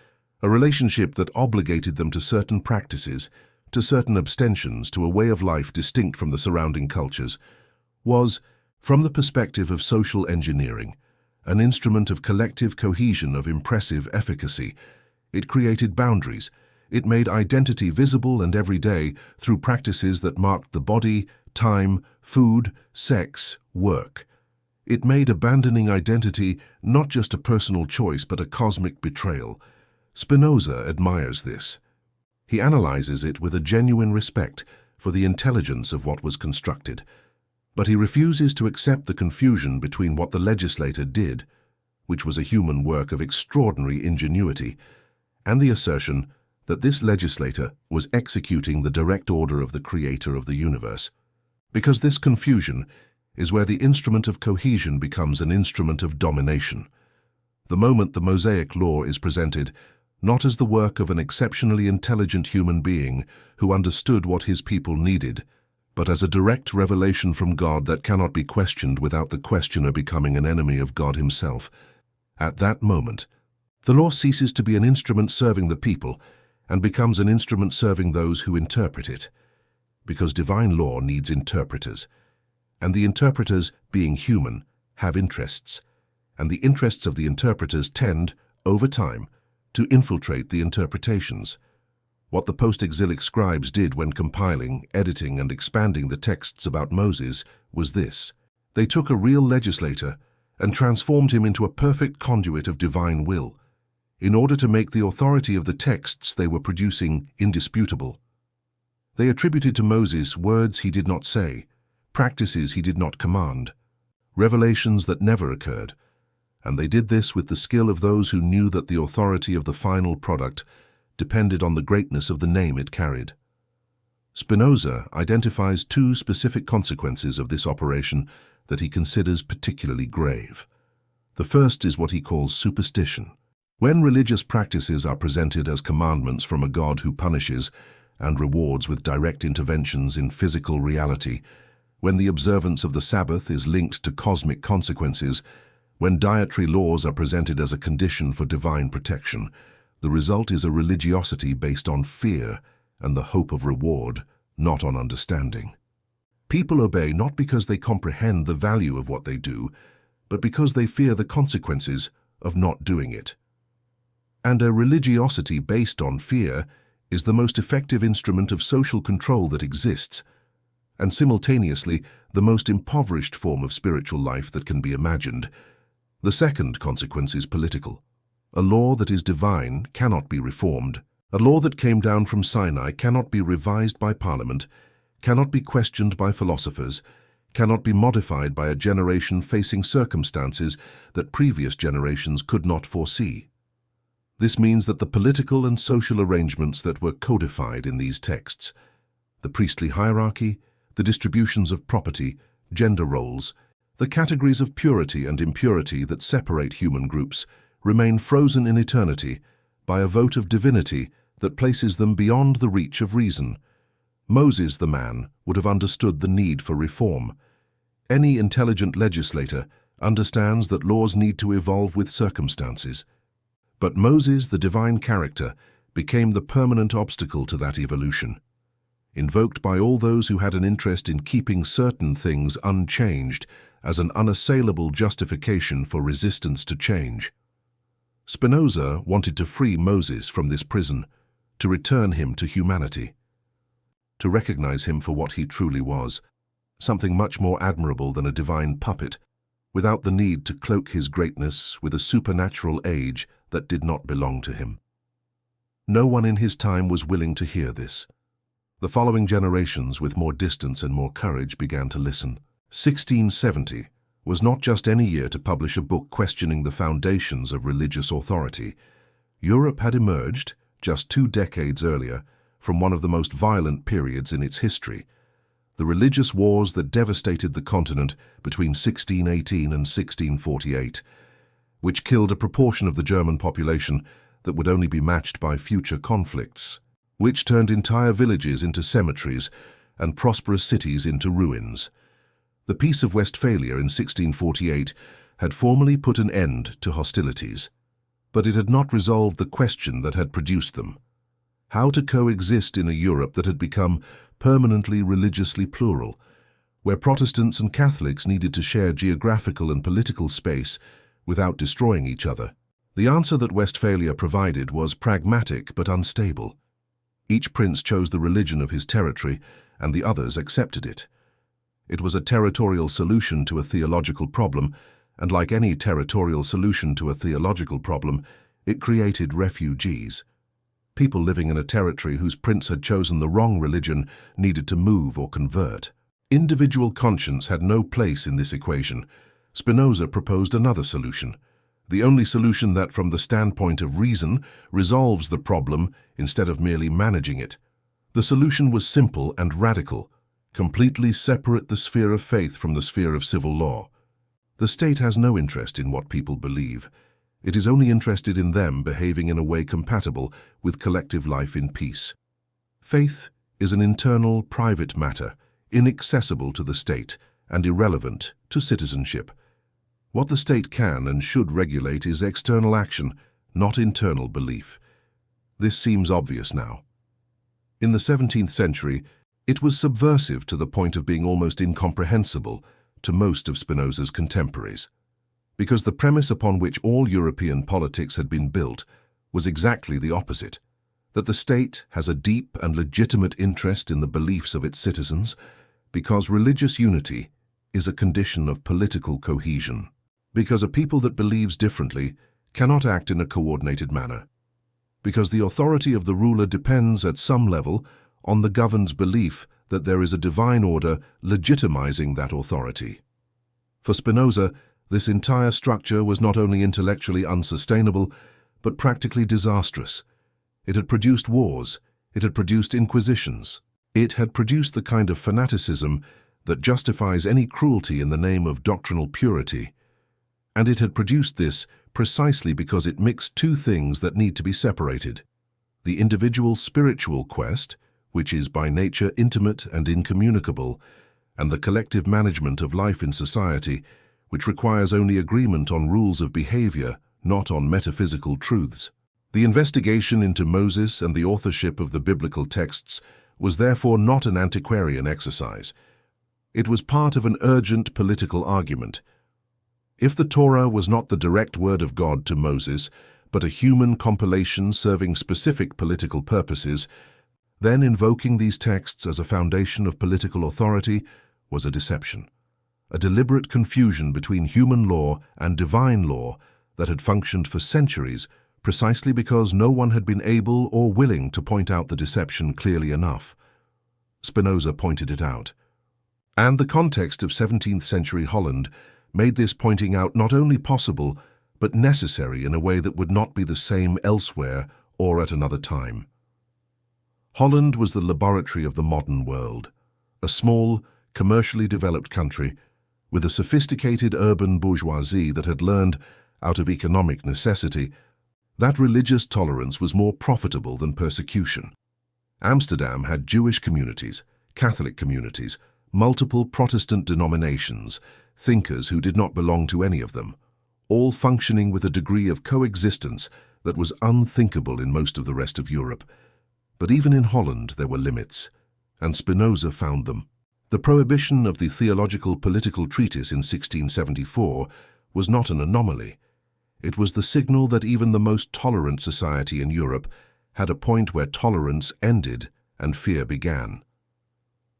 a relationship that obligated them to certain practices, to certain abstentions, to a way of life distinct from the surrounding cultures, was, from the perspective of social engineering, an instrument of collective cohesion of impressive efficacy. It created boundaries. It made identity visible and everyday through practices that marked the body, time, food, sex, work. It made abandoning identity not just a personal choice but a cosmic betrayal. Spinoza admires this. He analyzes it with a genuine respect for the intelligence of what was constructed, but he refuses to accept the confusion between what the legislator did, which was a human work of extraordinary ingenuity, and the assertion that this legislator was executing the direct order of the creator of the universe. Because this confusion is where the instrument of cohesion becomes an instrument of domination. The moment the Mosaic Law is presented not as the work of an exceptionally intelligent human being who understood what his people needed, but as a direct revelation from God that cannot be questioned without the questioner becoming an enemy of God himself. At that moment, the law ceases to be an instrument serving the people and becomes an instrument serving those who interpret it, because divine law needs interpreters, and the interpreters, being human, have interests, and the interests of the interpreters tend, over time, to infiltrate the interpretations. What the post-exilic scribes did when compiling, editing, and expanding the texts about Moses was this. They took a real legislator and transformed him into a perfect conduit of divine will, in order to make the authority of the texts they were producing indisputable. They attributed to Moses words he did not say, practices he did not command, revelations that never occurred, and they did this with the skill of those who knew that the authority of the final product depended on the greatness of the name it carried. Spinoza identifies 2 specific consequences of this operation that he considers particularly grave. The first is what he calls superstition. When religious practices are presented as commandments from a God who punishes, and rewards with direct interventions in physical reality, when the observance of the Sabbath is linked to cosmic consequences, when dietary laws are presented as a condition for divine protection, the result is a religiosity based on fear and the hope of reward, not on understanding. People obey not because they comprehend the value of what they do, but because they fear the consequences of not doing it. And a religiosity based on fear is the most effective instrument of social control that exists, and simultaneously the most impoverished form of spiritual life that can be imagined. The second consequence is political. A law that is divine cannot be reformed. A law that came down from Sinai cannot be revised by Parliament, cannot be questioned by philosophers, cannot be modified by a generation facing circumstances that previous generations could not foresee. This means that the political and social arrangements that were codified in these texts, the priestly hierarchy, the distributions of property, gender roles, the categories of purity and impurity that separate human groups, remain frozen in eternity by a vote of divinity that places them beyond the reach of reason. Moses, the man, would have understood the need for reform. Any intelligent legislator understands that laws need to evolve with circumstances. But Moses, the divine character, became the permanent obstacle to that evolution, invoked by all those who had an interest in keeping certain things unchanged as an unassailable justification for resistance to change. Spinoza wanted to free Moses from this prison, to return him to humanity, to recognize him for what he truly was, something much more admirable than a divine puppet, without the need to cloak his greatness with a supernatural age that did not belong to him. No one in his time was willing to hear this. The following generations, with more distance and more courage, began to listen. 1670 was not just any year to publish a book questioning the foundations of religious authority. Europe had emerged, just 2 decades earlier, from one of the most violent periods in its history. The religious wars that devastated the continent between 1618 and 1648, which killed a proportion of the German population that would only be matched by future conflicts, which turned entire villages into cemeteries and prosperous cities into ruins. The Peace of Westphalia in 1648 had formally put an end to hostilities, but it had not resolved the question that had produced them: how to coexist in a Europe that had become permanently religiously plural, where Protestants and Catholics needed to share geographical and political space without destroying each other. The answer that Westphalia provided was pragmatic but unstable. Each prince chose the religion of his territory, and the others accepted it. It was a territorial solution to a theological problem, and like any territorial solution to a theological problem, it created refugees. People living in a territory whose prince had chosen the wrong religion needed to move or convert. Individual conscience had no place in this equation. Spinoza proposed another solution, the only solution that, from the standpoint of reason, resolves the problem instead of merely managing it. The solution was simple and radical: completely separate the sphere of faith from the sphere of civil law. The state has no interest in what people believe. It is only interested in them behaving in a way compatible with collective life in peace. Faith is an internal, private matter, inaccessible to the state and irrelevant to citizenship. What the state can and should regulate is external action, not internal belief. This seems obvious now. In the 17th century, it was subversive to the point of being almost incomprehensible to most of Spinoza's contemporaries, because the premise upon which all European politics had been built was exactly the opposite: that the state has a deep and legitimate interest in the beliefs of its citizens, because religious unity is a condition of political cohesion, because a people that believes differently cannot act in a coordinated manner, because the authority of the ruler depends at some level on the governed's belief that there is a divine order legitimizing that authority. For Spinoza, this entire structure was not only intellectually unsustainable, but practically disastrous. It had produced wars, it had produced inquisitions, it had produced the kind of fanaticism that justifies any cruelty in the name of doctrinal purity. And it had produced this precisely because it mixed two things that need to be separated: the individual spiritual quest, which is by nature intimate and incommunicable, and the collective management of life in society, which requires only agreement on rules of behavior, not on metaphysical truths. The investigation into Moses and the authorship of the biblical texts was therefore not an antiquarian exercise. It was part of an urgent political argument. If the Torah was not the direct word of God to Moses, but a human compilation serving specific political purposes, then invoking these texts as a foundation of political authority was a deception, a deliberate confusion between human law and divine law that had functioned for centuries precisely because no one had been able or willing to point out the deception clearly enough. Spinoza pointed it out. And the context of 17th century Holland made this pointing out not only possible, but necessary in a way that would not be the same elsewhere or at another time. Holland was the laboratory of the modern world, a small, commercially developed country with a sophisticated urban bourgeoisie that had learned, out of economic necessity, that religious tolerance was more profitable than persecution. Amsterdam had Jewish communities, Catholic communities, multiple Protestant denominations, thinkers who did not belong to any of them, all functioning with a degree of coexistence that was unthinkable in most of the rest of Europe. But even in Holland there were limits, and Spinoza found them. The prohibition of the theological political treatise in 1674 was not an anomaly. It was the signal that even the most tolerant society in Europe had a point where tolerance ended and fear began.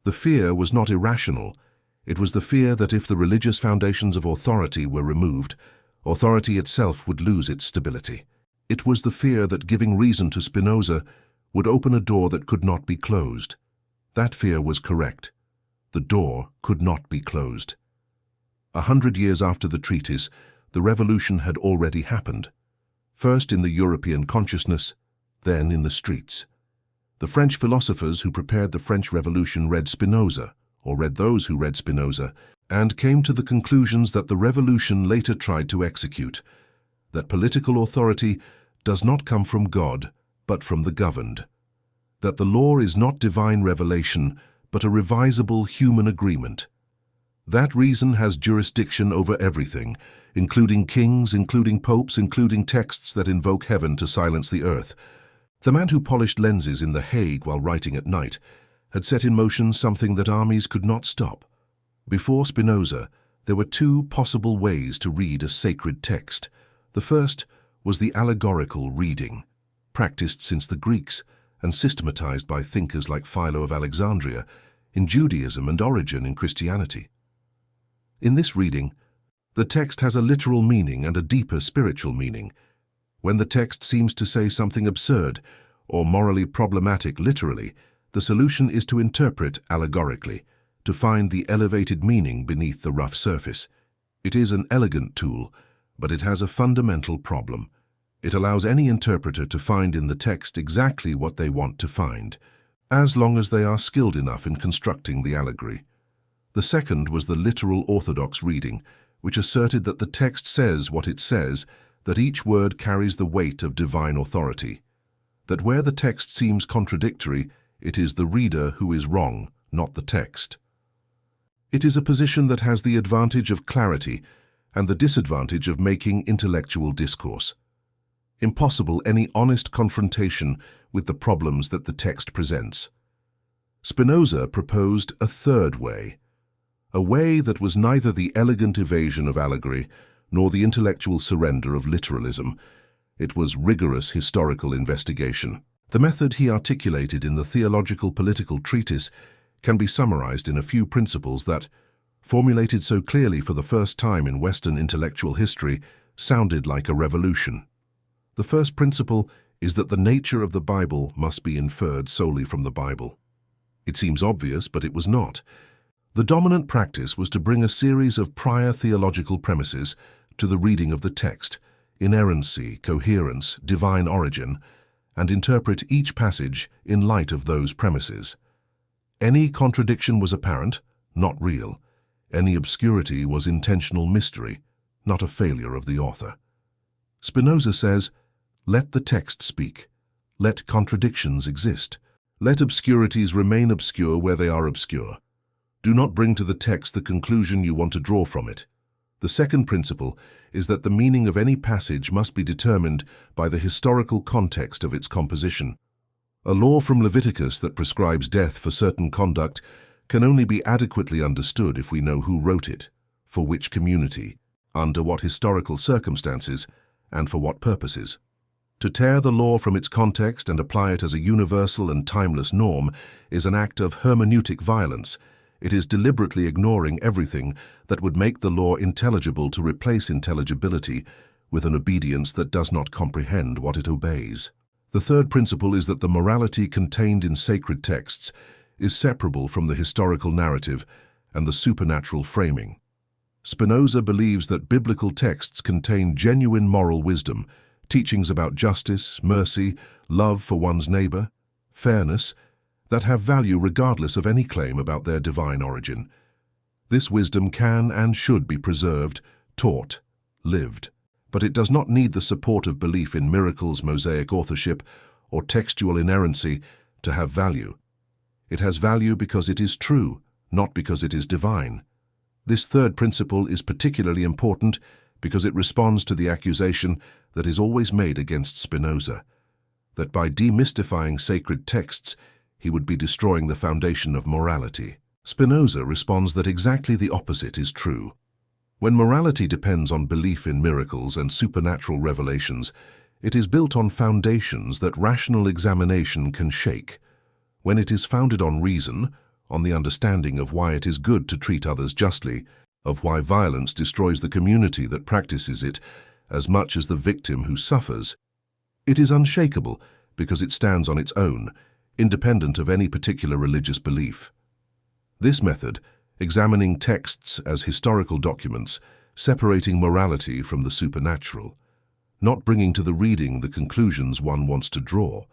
The fear was not irrational. It was the fear that if the religious foundations of authority were removed, authority itself would lose its stability. It was the fear that giving reason to Spinoza would open a door that could not be closed. That fear was correct. The door could not be closed. 100 years after the treatise, the revolution had already happened. First in the European consciousness, then in the streets. The French philosophers who prepared the French Revolution read Spinoza, or read those who read Spinoza, and came to the conclusions that the revolution later tried to execute, that political authority does not come from God, but from the governed, that the law is not divine revelation, but a revisable human agreement. That reason has jurisdiction over everything, including kings, including popes, including texts that invoke heaven to silence the earth. The man who polished lenses in The Hague while writing at night had set in motion something that armies could not stop. Before Spinoza, there were two possible ways to read a sacred text. The first was the allegorical reading, practiced since the Greeks and systematized by thinkers like Philo of Alexandria in Judaism and Origen in Christianity. In this reading, the text has a literal meaning and a deeper spiritual meaning. When the text seems to say something absurd or morally problematic literally, the solution is to interpret allegorically, to find the elevated meaning beneath the rough surface. It is an elegant tool, but it has a fundamental problem. It allows any interpreter to find in the text exactly what they want to find, as long as they are skilled enough in constructing the allegory. The second was the literal orthodox reading, which asserted that the text says what it says, that each word carries the weight of divine authority, that where the text seems contradictory, it is the reader who is wrong, not the text. It is a position that has the advantage of clarity and the disadvantage of making intellectual discourse. Impossible any honest confrontation with the problems that the text presents. Spinoza proposed a third way, a way that was neither the elegant evasion of allegory nor the intellectual surrender of literalism. It was rigorous historical investigation. The method he articulated in the theological political treatise can be summarized in a few principles that, formulated so clearly for the first time in Western intellectual history, sounded like a revolution. The first principle is that the nature of the Bible must be inferred solely from the Bible. It seems obvious, but it was not. The dominant practice was to bring a series of prior theological premises to the reading of the text, inerrancy, coherence, divine origin, and interpret each passage in light of those premises. Any contradiction was apparent, not real. Any obscurity was intentional mystery, not a failure of the author. Spinoza says, "Let the text speak. Let contradictions exist. Let obscurities remain obscure where they are obscure. Do not bring to the text the conclusion you want to draw from it. The second principle is that the meaning of any passage must be determined by the historical context of its composition. A law from Leviticus that prescribes death for certain conduct can only be adequately understood if we know who wrote it, for which community, under what historical circumstances, and for what purposes. To tear the law from its context and apply it as a universal and timeless norm is an act of hermeneutic violence. It is deliberately ignoring everything that would make the law intelligible to replace intelligibility with an obedience that does not comprehend what it obeys. The third principle is that the morality contained in sacred texts is separable from the historical narrative and the supernatural framing. Spinoza believes that biblical texts contain genuine moral wisdom, teachings about justice, mercy, love for one's neighbor, fairness, that have value regardless of any claim about their divine origin. This wisdom can and should be preserved, taught, lived, but it does not need the support of belief in miracles, Mosaic authorship, or textual inerrancy to have value. It has value because it is true, not because it is divine. This third principle is particularly important because it responds to the accusation that is always made against Spinoza, that by demystifying sacred texts, he would be destroying the foundation of morality. Spinoza responds that exactly the opposite is true. When morality depends on belief in miracles and supernatural revelations, it is built on foundations that rational examination can shake. When it is founded on reason, on the understanding of why it is good to treat others justly, of why violence destroys the community that practices it as much as the victim who suffers, it is unshakable because it stands on its own, independent of any particular religious belief. This method, examining texts as historical documents, separating morality from the supernatural, not bringing to the reading the conclusions one wants to draw,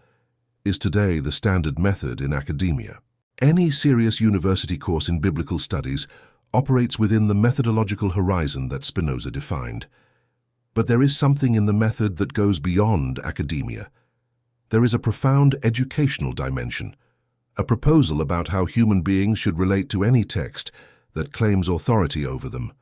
is today the standard method in academia. Any serious university course in biblical studies operates within the methodological horizon that Spinoza defined. But there is something in the method that goes beyond academia. There is a profound educational dimension, a proposal about how human beings should relate to any text that claims authority over them.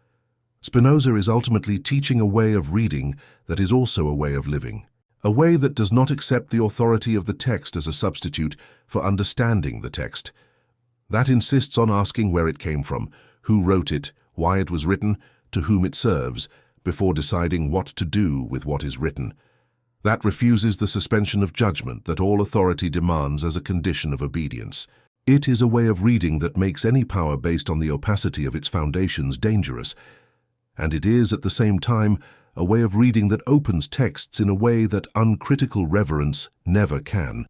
Spinoza is ultimately teaching a way of reading that is also a way of living, a way that does not accept the authority of the text as a substitute for understanding the text. That insists on asking where it came from, who wrote it, why it was written, to whom it serves, before deciding what to do with what is written. That refuses the suspension of judgment that all authority demands as a condition of obedience. It is a way of reading that makes any power based on the opacity of its foundations dangerous, and it is at the same time a way of reading that opens texts in a way that uncritical reverence never can.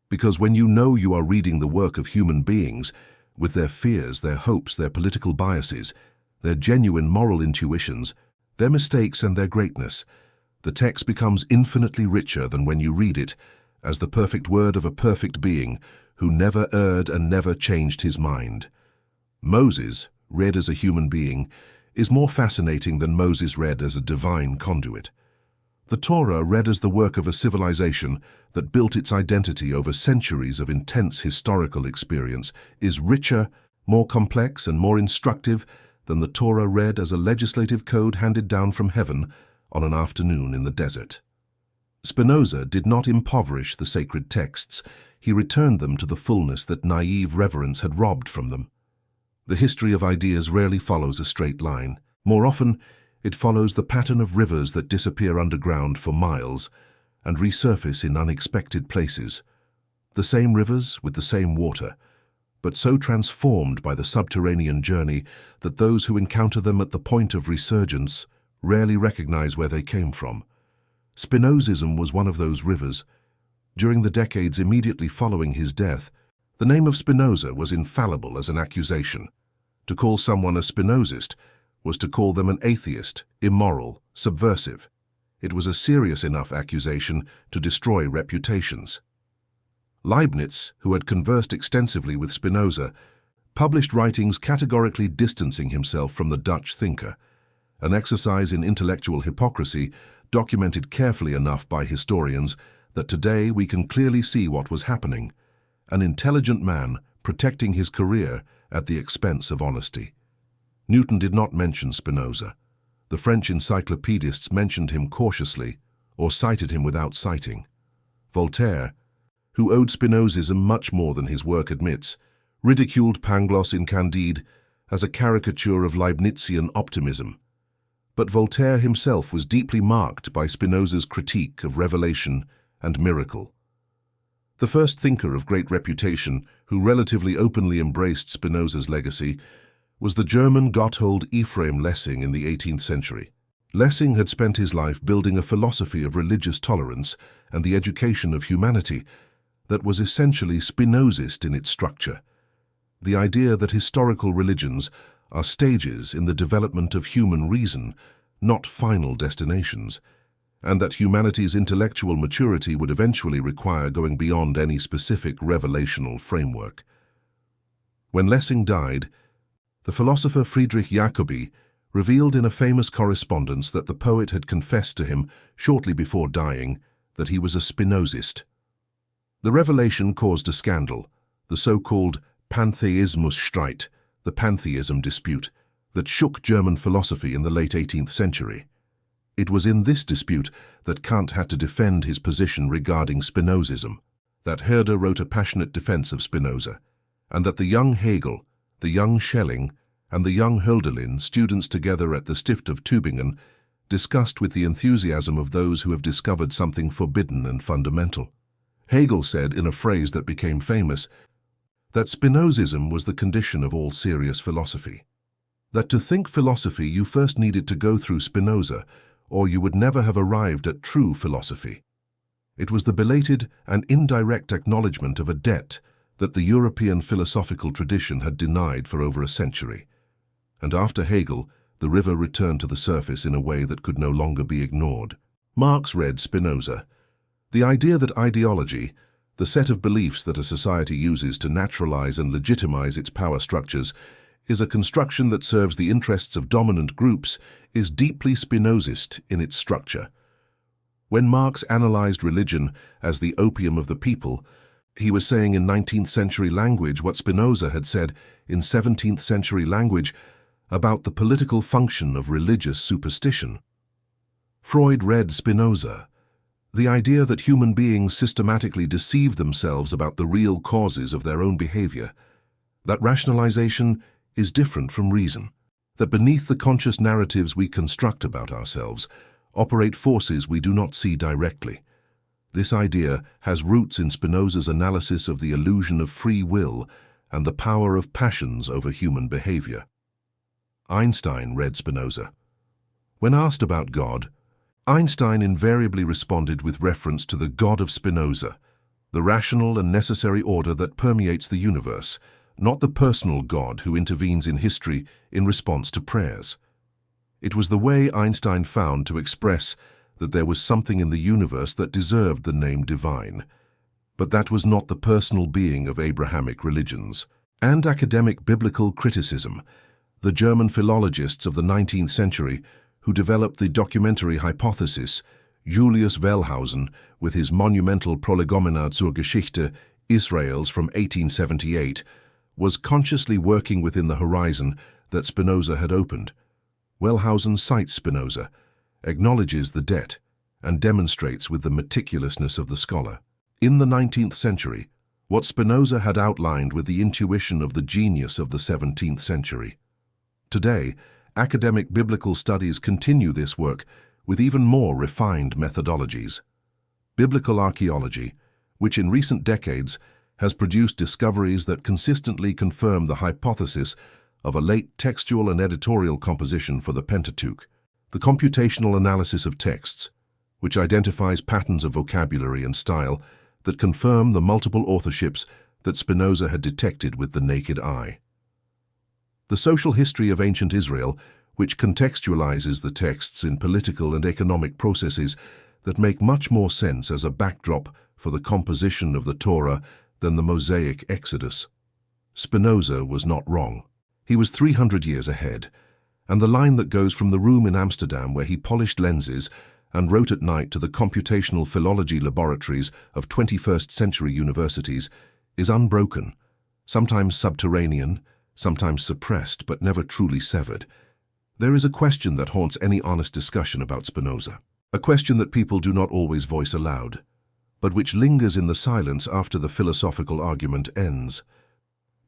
Because when you know you are reading the work of human beings, with their fears, their hopes, their political biases, their genuine moral intuitions, their mistakes and their greatness, the text becomes infinitely richer than when you read it as the perfect word of a perfect being who never erred and never changed his mind. Moses, read as a human being, is more fascinating than Moses read as a divine conduit. The Torah, read as the work of a civilization that built its identity over centuries of intense historical experience, is richer, more complex, and more instructive than the Torah read as a legislative code handed down from heaven on an afternoon in the desert. Spinoza did not impoverish the sacred texts. He returned them to the fullness that naive reverence had robbed from them. The history of ideas rarely follows a straight line. More often, it follows the pattern of rivers that disappear underground for miles and resurface in unexpected places. The same rivers with the same water, but so transformed by the subterranean journey that those who encounter them at the point of resurgence rarely recognize where they came from. Spinozism was one of those rivers. During the decades immediately following his death, the name of Spinoza was infallible as an accusation. To call someone a Spinozist was to call them an atheist, immoral, subversive. It was a serious enough accusation to destroy reputations. Leibniz, who had conversed extensively with Spinoza, published writings categorically distancing himself from the Dutch thinker, an exercise in intellectual hypocrisy documented carefully enough by historians that today we can clearly see what was happening, an intelligent man protecting his career at the expense of honesty. Newton did not mention Spinoza. The French encyclopedists mentioned him cautiously or cited him without citing. Voltaire, who owed Spinozism much more than his work admits, ridiculed Pangloss in Candide as a caricature of Leibnizian optimism. But Voltaire himself was deeply marked by Spinoza's critique of revelation and miracle. The first thinker of great reputation who relatively openly embraced Spinoza's legacy was the German Gotthold Ephraim Lessing in the 18th century. Lessing had spent his life building a philosophy of religious tolerance and the education of humanity that was essentially Spinozist in its structure. The idea that historical religions are stages in the development of human reason, not final destinations, and that humanity's intellectual maturity would eventually require going beyond any specific revelational framework. When Lessing died, the philosopher Friedrich Jacobi revealed in a famous correspondence that the poet had confessed to him shortly before dying that he was a Spinozist. The revelation caused a scandal, the so-called Pantheismusstreit, the pantheism dispute, that shook German philosophy in the late 18th century. It was in this dispute that Kant had to defend his position regarding Spinozism, that Herder wrote a passionate defense of Spinoza, and that the young Hegel, the young Schelling, and the young Hölderlin, students together at the Stift of Tübingen, discussed with the enthusiasm of those who have discovered something forbidden and fundamental. Hegel said in a phrase that became famous that Spinozism was the condition of all serious philosophy. That to think philosophy you first needed to go through Spinoza, or you would never have arrived at true philosophy. It was the belated and indirect acknowledgement of a debt that the European philosophical tradition had denied for over a century. And after Hegel, the river returned to the surface in a way that could no longer be ignored. Marx read Spinoza. The idea that ideology, the set of beliefs that a society uses to naturalize and legitimize its power structures, is a construction that serves the interests of dominant groups, is deeply Spinozist in its structure. When Marx analyzed religion as the opium of the people, he was saying in 19th century language what Spinoza had said in 17th century language about the political function of religious superstition. Freud read Spinoza. The idea that human beings systematically deceive themselves about the real causes of their own behavior, that rationalization is different from reason, that beneath the conscious narratives we construct about ourselves operate forces we do not see directly. This idea has roots in Spinoza's analysis of the illusion of free will and the power of passions over human behavior. Einstein read Spinoza. When asked about God, Einstein invariably responded with reference to the God of Spinoza, the rational and necessary order that permeates the universe, not the personal God who intervenes in history in response to prayers. It was the way Einstein found to express that there was something in the universe that deserved the name divine. But that was not the personal being of Abrahamic religions. And academic biblical criticism, the German philologists of the 19th century who developed the documentary hypothesis, Julius Wellhausen, with his monumental Prolegomena zur Geschichte Israels from 1878, was consciously working within the horizon that Spinoza had opened. Wellhausen cites Spinoza, acknowledges the debt, and demonstrates with the meticulousness of the scholar. In the 19th century, what Spinoza had outlined with the intuition of the genius of the 17th century. Today, academic biblical studies continue this work with even more refined methodologies. Biblical archaeology, which in recent decades has produced discoveries that consistently confirm the hypothesis of a late textual and editorial composition for the Pentateuch. The computational analysis of texts, which identifies patterns of vocabulary and style that confirm the multiple authorships that Spinoza had detected with the naked eye. The social history of ancient Israel, which contextualizes the texts in political and economic processes that make much more sense as a backdrop for the composition of the Torah than the Mosaic Exodus. Spinoza was not wrong. He was 300 years ahead, and the line that goes from the room in Amsterdam where he polished lenses and wrote at night to the computational philology laboratories of 21st century universities is unbroken, sometimes subterranean, sometimes suppressed but never truly severed. There is a question that haunts any honest discussion about Spinoza, a question that people do not always voice aloud, but which lingers in the silence after the philosophical argument ends.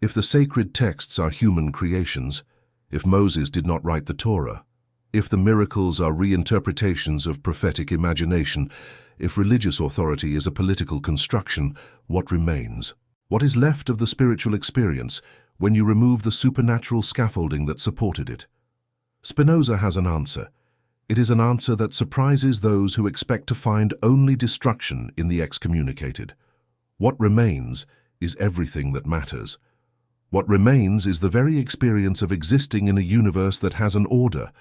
If the sacred texts are human creations, if Moses did not write the Torah, if the miracles are reinterpretations of prophetic imagination, if religious authority is a political construction, what remains? What is left of the spiritual experience when you remove the supernatural scaffolding that supported it? Spinoza has an answer. It is an answer that surprises those who expect to find only destruction in the excommunicated. What remains is everything that matters. What remains is the very experience of existing in a universe that has an order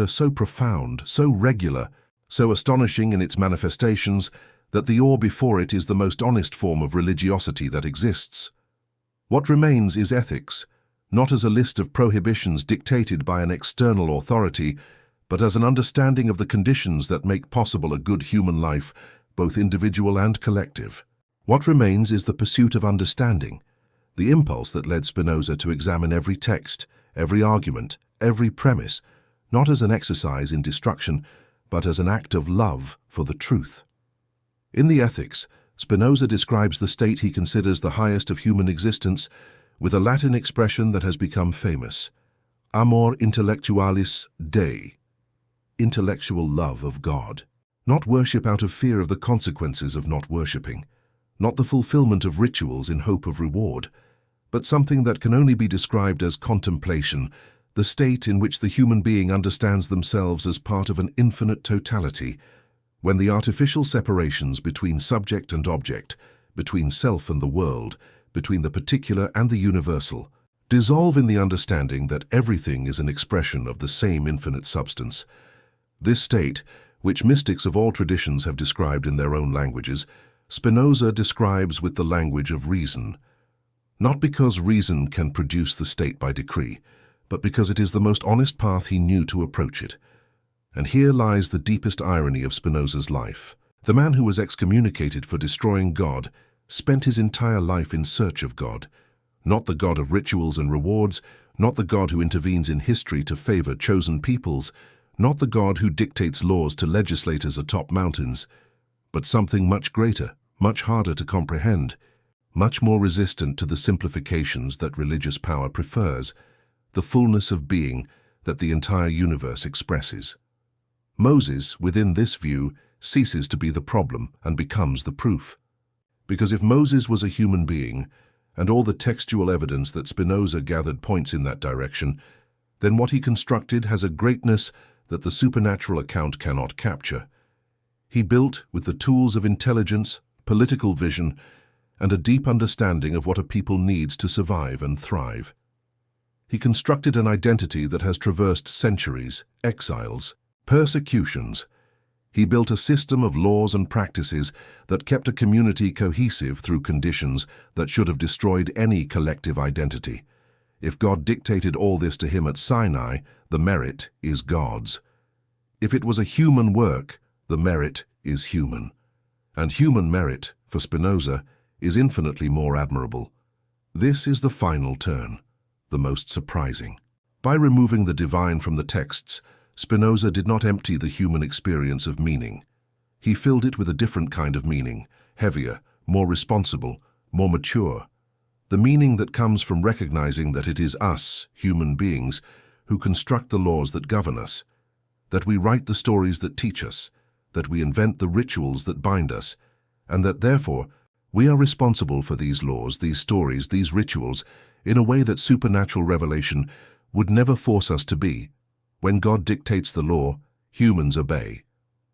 so profound, so regular, so astonishing in its manifestations that the awe before it is the most honest form of religiosity that exists. What remains is ethics, not as a list of prohibitions dictated by an external authority, but as an understanding of the conditions that make possible a good human life, both individual and collective. What remains is the pursuit of understanding, the impulse that led Spinoza to examine every text, every argument, every premise, not as an exercise in destruction, but as an act of love for the truth. In the Ethics, Spinoza describes the state he considers the highest of human existence with a Latin expression that has become famous: amor intellectualis Dei, intellectual love of God. Not worship out of fear of the consequences of not worshipping, not the fulfillment of rituals in hope of reward, but something that can only be described as contemplation, the state in which the human being understands themselves as part of an infinite totality, when the artificial separations between subject and object, between self and the world, between the particular and the universal, dissolve in the understanding that everything is an expression of the same infinite substance. This state, which mystics of all traditions have described in their own languages, Spinoza describes with the language of reason. Not because reason can produce the state by decree, but because it is the most honest path he knew to approach it. And here lies the deepest irony of Spinoza's life. The man who was excommunicated for destroying God spent his entire life in search of God, not the God of rituals and rewards, not the God who intervenes in history to favor chosen peoples, not the God who dictates laws to legislators atop mountains, but something much greater, much harder to comprehend, much more resistant to the simplifications that religious power prefers, the fullness of being that the entire universe expresses. Moses, within this view, ceases to be the problem and becomes the proof. Because if Moses was a human being, and all the textual evidence that Spinoza gathered points in that direction, then what he constructed has a greatness that the supernatural account cannot capture. He built with the tools of intelligence, political vision, and a deep understanding of what a people needs to survive and thrive. He constructed an identity that has traversed centuries, exiles, persecutions. He built a system of laws and practices that kept a community cohesive through conditions that should have destroyed any collective identity. If God dictated all this to him at Sinai, the merit is God's. If it was a human work, the merit is human. And human merit, for Spinoza, is infinitely more admirable. This is the final turn, the most surprising. By removing the divine from the texts, Spinoza did not empty the human experience of meaning. He filled it with a different kind of meaning, heavier, more responsible, more mature. The meaning that comes from recognizing that it is us, human beings, who construct the laws that govern us, that we write the stories that teach us, that we invent the rituals that bind us, and that therefore we are responsible for these laws, these stories, these rituals, in a way that supernatural revelation would never force us to be. When God dictates the law, humans obey.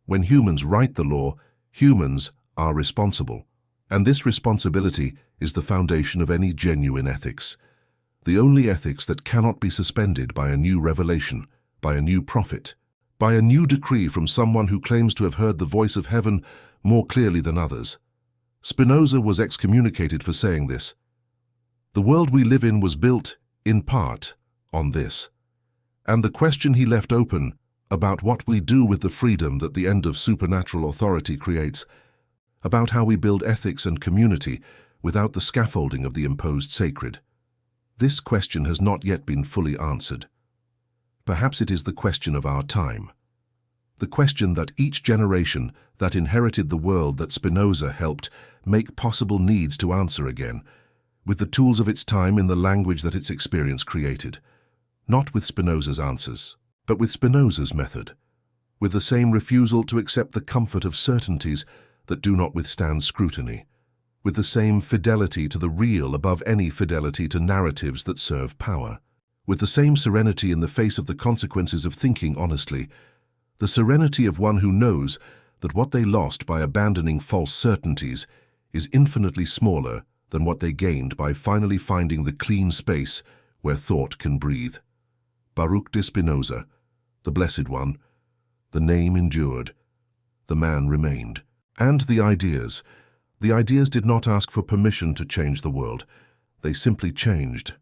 When humans write the law, humans are responsible. And this responsibility is the foundation of any genuine ethics. The only ethics that cannot be suspended by a new revelation, by a new prophet, by a new decree from someone who claims to have heard the voice of heaven more clearly than others. Spinoza was excommunicated for saying this. The world we live in was built, in part, on this. And the question he left open about what we do with the freedom that the end of supernatural authority creates, about how we build ethics and community, without the scaffolding of the imposed sacred? This question has not yet been fully answered. Perhaps it is the question of our time. The question that each generation that inherited the world that Spinoza helped make possible needs to answer again, with the tools of its time in the language that its experience created. Not with Spinoza's answers, but with Spinoza's method, with the same refusal to accept the comfort of certainties that do not withstand scrutiny, with the same fidelity to the real above any fidelity to narratives that serve power, with the same serenity in the face of the consequences of thinking honestly, the serenity of one who knows that what they lost by abandoning false certainties is infinitely smaller than what they gained by finally finding the clean space where thought can breathe. Baruch de Spinoza, the Blessed One, the name endured, the man remained. And the ideas did not ask for permission to change the world. They simply changed.